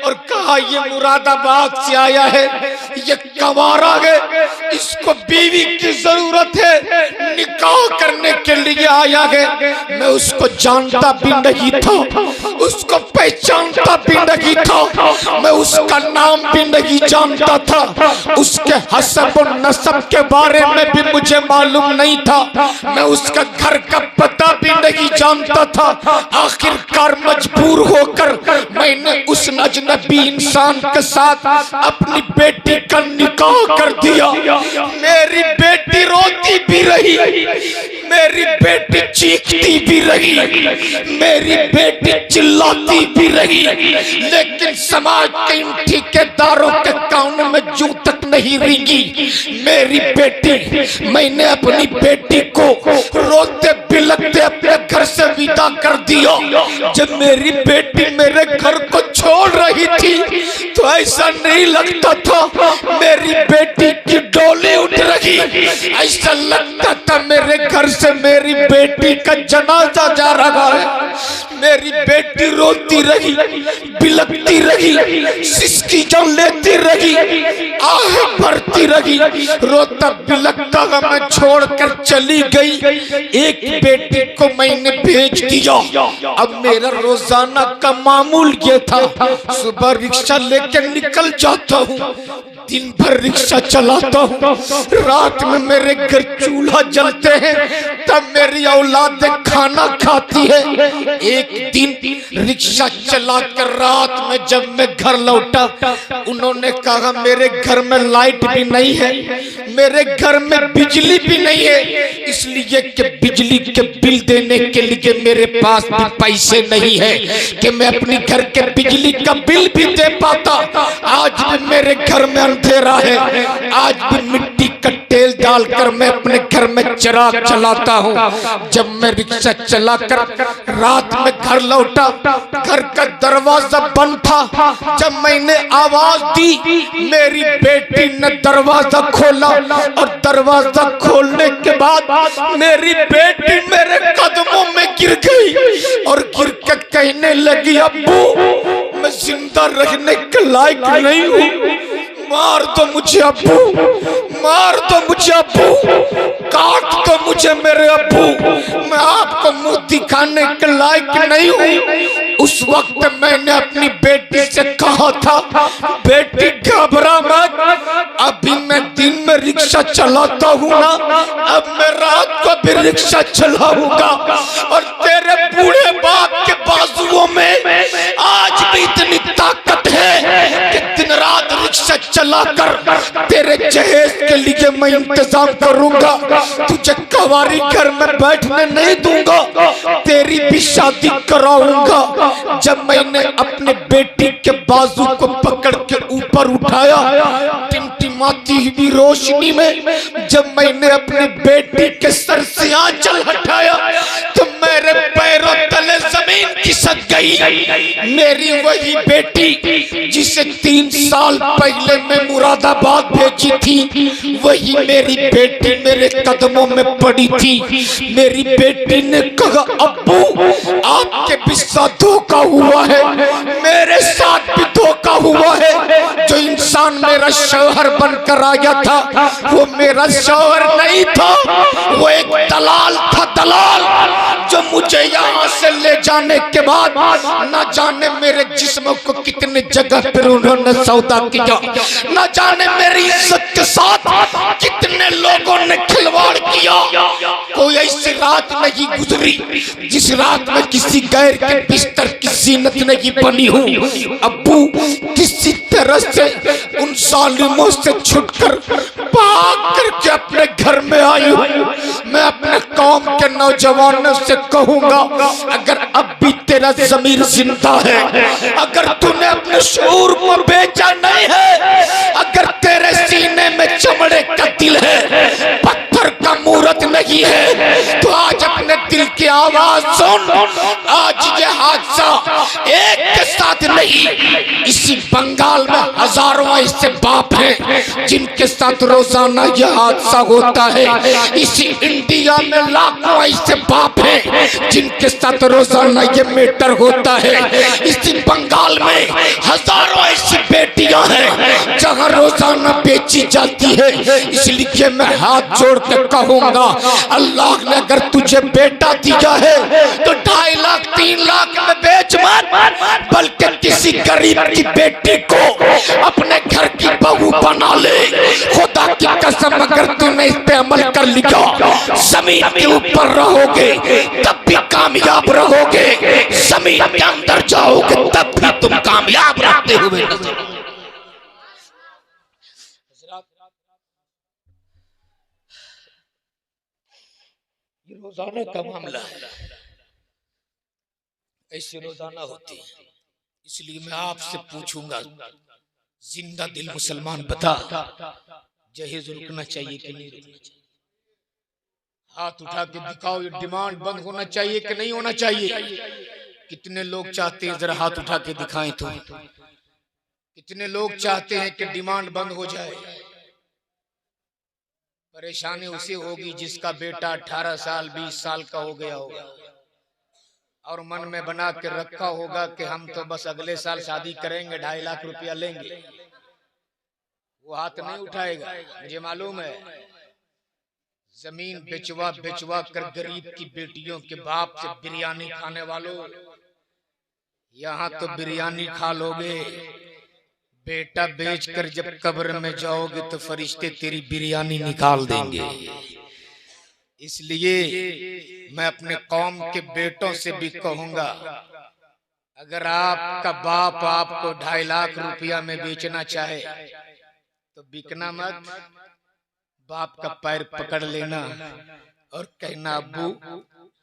और कहा ये मुरादाबाद से आया है, ये कंवारा है, इसको बीवी की जरूरत है, निकाह करने के लिए आया है। मैं उसको जानता भी नहीं था, उसको पहचानता भी नहीं था, मैं उसका नाम भी नहीं जानता था, उसके हसब और नसब के बारे में भी मुझे मालूम नहीं था, मैं उसका घर का पता भी नहीं जानता था। आखिरकार मजबूर होकर मैंने उस अजनबी इंसान के साथ अपनी बेटी का निकाह कर दिया। मेरी बेटी रोती भी रही, मेरी बेटी चीखती भी रही, मेरी बेटी चिल्लाती भी रही, लेकिन समाज के इन ठेकेदारों के कान में जूं तक नहीं रेंगी मेरी बेटी। मैंने अपनी बेटी को रोते बिलखते अपने घर से विदा कर दिया। जब मेरी बेटी मेरे घर को छोड़ रही थी तो ऐसा नहीं लगता था मेरी बेटी की डोली उठ रही, ऐसा लगता था मेरे घर से मेरी बेटी का जनाजा जा रहा है। मेरी बेटी रोती रही, बिलखती रही, सिसकी जान लेती रही, आह भरती रही, रोता बिलखता मैं छोड़कर चली गई। एक बेटी को मैंने भेज दिया। अब मेरा रोजाना का मामूल ये था, सुबह रिक्शा लेकर निकल जाता हूँ, दिन भर रिक्शा चलाता हूँ, रात में मेरे घर चूल्हा जलते हैं, तब मेरी औलाद खाना खाती है। एक दिन रिक्शा चलाकर रात में जब मैं घर लौटा, उन्होंने कहा मेरे घर में लाइट भी नहीं है, मेरे घर में बिजली भी नहीं है, इसलिए कि बिजली के बिल देने के लिए मेरे पास भी पैसे नहीं है कि मैं अपनी घर के बिजली का बिल भी दे पाता। आज भी मेरे घर में अंधेरा है, आज भी मिट्टी का तेल डालकर मैं अपने घर में चिराग चलाता हूँ। जब मैं रिक्शा चलाकर रात में घर लौटा, घर का दरवाजा बंद था। जब मैंने आवाज दी, मेरी बेटी ने दरवाजा खोला और दरवाजा खोलने के बाद मेरी बेटी मेरे कदमों में गिर गई और गिर के कहने लगी, अब्बू मैं जिंदा रहने के लायक नहीं हूँ, मार दो मुझे अब्बू, मार दो मुझे अब्बू, काट दो मुझे मेरे अब्बू, मैं आपको मुंह दिखाने के लायक नहीं हूँ। उस वक्त मैंने अपनी बेटी से कहा था, बेटी घबरा मत, अभी मैं दिन में रिक्शा चलाता हूँ ना, अब मैं रात को भी रिक्शा चलाऊंगा और तेरे बूढ़े बाप के बाजुओं में आज भी इतनी ताकत है कि दिन रात रिक्शा चलाकर तेरे जहेज के लिए मैं इंतजाम करूंगा, तुझे कवारी घर में बैठने नहीं दूंगा, तेरी भी शादी कराऊंगा। जब मैंने अपने बेटी के बाजू को पकड़ के ऊपर उठाया, टिमटिमाती हुई रोशनी में जब मैंने अपनी बेटी के सर से आंचल हटाया तो मेरे पैरों तले जमीन खिसक गई। मेरी वही बेटी जिसे 3 साल पहले मैं मुरादाबाद भेजी थी, वही मेरी बेटी मेरे कदमों में पड़ी थी। मेरी बेटी ने कहा, अब्बू आपके भी साथ धोखा हुआ है, मेरे साथ भी धोखा हुआ है। जो इंसान मेरा शौहर बनकर आया था वो मेरा शौहर नहीं था, वो एक दलाल था, दलाल जो मुझे यहाँ से ले जाने के बाद न जाने मेरे जिस्म को कितने जगह पर उन्होंने सौदा किया, न जाने मेरी इज्जत के साथ कितने लोगों ने खिलवाड़ किया। कोई ऐसी रात नहीं गुजरी जिस रात में किसी गैर के बिस्तर की जीनत नहीं बनी हो। अब्बू किसी तरह से उन जालिमों से छुटकर भाग करके अपने घर में आई हूँ। मैं अपने कौम के नौजवानों से कहूंगा, अगर अब भी तेरा ज़मीर जिंदा है, अगर तूने अपने शऊर को बेचा नहीं है, अगर तेरे सीने में चमड़े का दिल है, पत्थर का मूरत नहीं है, तो आज अपने दिल की आवाज सुन। आज ये हादसा एक के साथ नहीं, इसी बंगाल में हजारों ऐसे बाप हैं जिनके साथ रोजाना यह हादसा होता है। इसी इंडिया में लाखों ऐसे बाप हैं जिनके साथ रोजाना ये मैटर होता है। इसी बंगाल में हजारों ऐसी बेटियां हैं जहां रोजाना बेची जाती है। इसलिए मैं हाथ जोड़ के कहूंगा, अल्लाह ने अगर तुझे बेटा दिया है तो 2.5 लाख 3 लाख में बेच मत, बल्कि किसी गरीब की बेटी को अपने घर की बहू बना ले। खुदा की कसम, अगर तूने इस पे अमल कर लिया, जमीन के ऊपर रहोगे तब भी कामयाब रहोगे, जमीन के अंदर जाओगे तब भी तुम कामयाब रहते हुए नजर। ये रोजाना का मामला है, ऐसे रोजाना होते हैं। इसलिए मैं आपसे पूछूंगा, जिंदा दिल मुसलमान बता, जहेज रुकना चाहिए कि नहीं रुकना चाहिए? हाथ उठा के दिखाओ, ये डिमांड बंद होना चाहिए कि नहीं होना चाहिए? कितने लोग चाहते हैं, जरा हाथ उठा के दिखाएं तो। कितने लोग चाहते हैं कि डिमांड बंद हो जाए? परेशानी उसे होगी जिसका बेटा 18 साल 20 साल का हो गया होगा और मन में बना के रखा होगा कि हम तो बस अगले साल शादी करेंगे, 2.5 लाख रुपया लेंगे। वो हाथ नहीं उठाएगा। मुझे मालूम है, जमीन बेचवा बेचवा कर गरीब की बेटियों के बाप से बिरयानी खाने वालों, यहाँ तो बिरयानी खा लोगे, बेटा बेचकर जब कब्र में जाओगे तो फरिश्ते तेरी बिरयानी निकाल देंगे। इसलिए मैं अपने कौम के बेटों से भी कहूंगा, अगर आपका बाप आपको 2.5 लाख रुपया में बेचना चाहे तो बिकना मत, बाप का पैर पकड़ लेना और कहना, अब्बू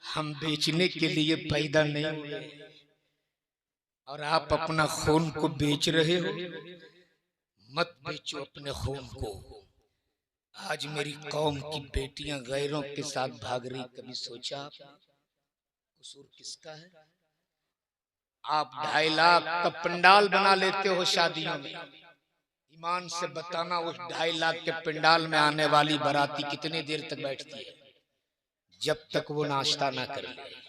हम बेचने के लिए पैदा नहीं हुए और आप अपना खून को बेच रहे हो, मत बेचो अपने खून को। आज मेरी कौम की बेटियां गैरों के साथ भाग रही, कभी सोचा कसूर किसका है? आप 2.5 लाख का पंडाल बना लेते हो शादियों में। ईमान से बताना, उस 2.5 लाख के पंडाल में आने वाली बाराती कितने देर तक बैठती है? जब तक वो नाश्ता ना कर ले।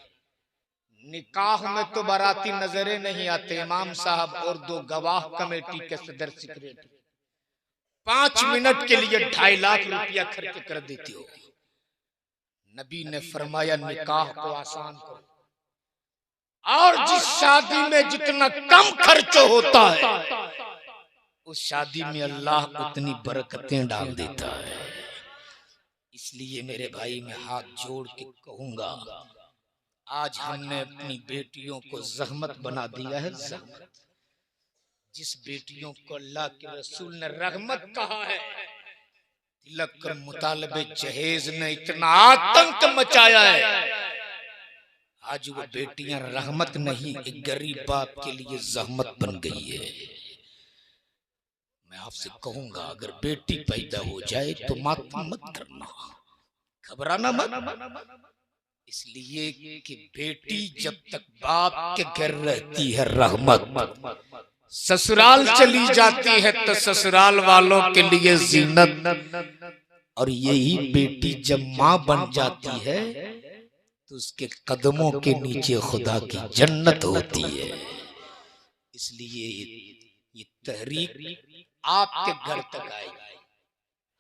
निकाह में तो बाराती नजरे नहीं आते, इमाम साहब और 2 गवाह कमेटी के सदस्य सेक्रेटरी 5 मिनट के लिए 2.5 लाख रुपया खर्च कर देते हो। नबी ने फरमाया, निकाह को आसान करो, और जिस शादी में जितना कम खर्च होता है उस शादी में अल्लाह उतनी बरकतें डाल देता है। इसलिए मेरे भाई, मैं हाथ जोड़ के कहूंगा, आज हमने अपनी बेटियों को जहमत बना दिया है। जहमत, जिस बेटियों को अल्लाह के रसूल ने रहमत कहा है, तिलक कर मुतालबे जहेज ने इतना आतंक मचाया है, आज वो बेटियां रहमत नहीं, एक गरीब बाप के लिए जहमत बन गई है। मैं आपसे कहूंगा, अगर बेटी पैदा हो जाए तो मातम मत करना, घबराना मत, इसलिए कि बेटी जब तक बाप के घर रहती है रहमत, ससुराल चली जाती है तो ससुराल वालों के लिए जीनत, और यही बेटी जब माँ बन जाती है तो उसके कदमों के नीचे खुदा की जन्नत होती है। इसलिए ये तहरीक आपके घर तक आएगी,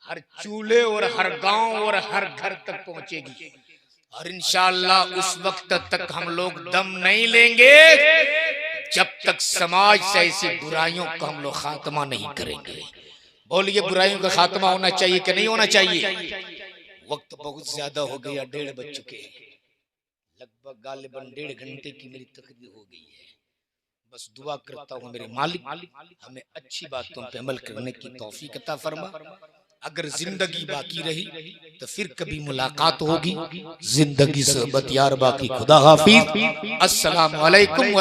हर चूल्हे और हर गांव और हर घर तक पहुंचेगी, और इंशाअल्लाह उस वक्त तक हम लोग दम नहीं लेंगे जब तक समाज से ऐसी बुराइयों का हम लोग खात्मा नहीं करेंगे। बोलिए, बुराइयों का खात्मा होना चाहिए कि नहीं होना चाहिए? वक्त बहुत ज्यादा हो गया, 1:30 बज चुके हैं, लगभग गालिबन 1.5 घंटे की मेरी तकरीर हो गई है। बस दुआ करता हूँ मेरे मालिक हमें अच्छी बातों पे अमल करने की तौफीक अता फरमा। अगर जिंदगी बाकी रही तो फिर कभी मुलाकात होगी। जिंदगी सोहबत यार बाकी। खुदा हाफिज। अस्सलाम वालेकुम।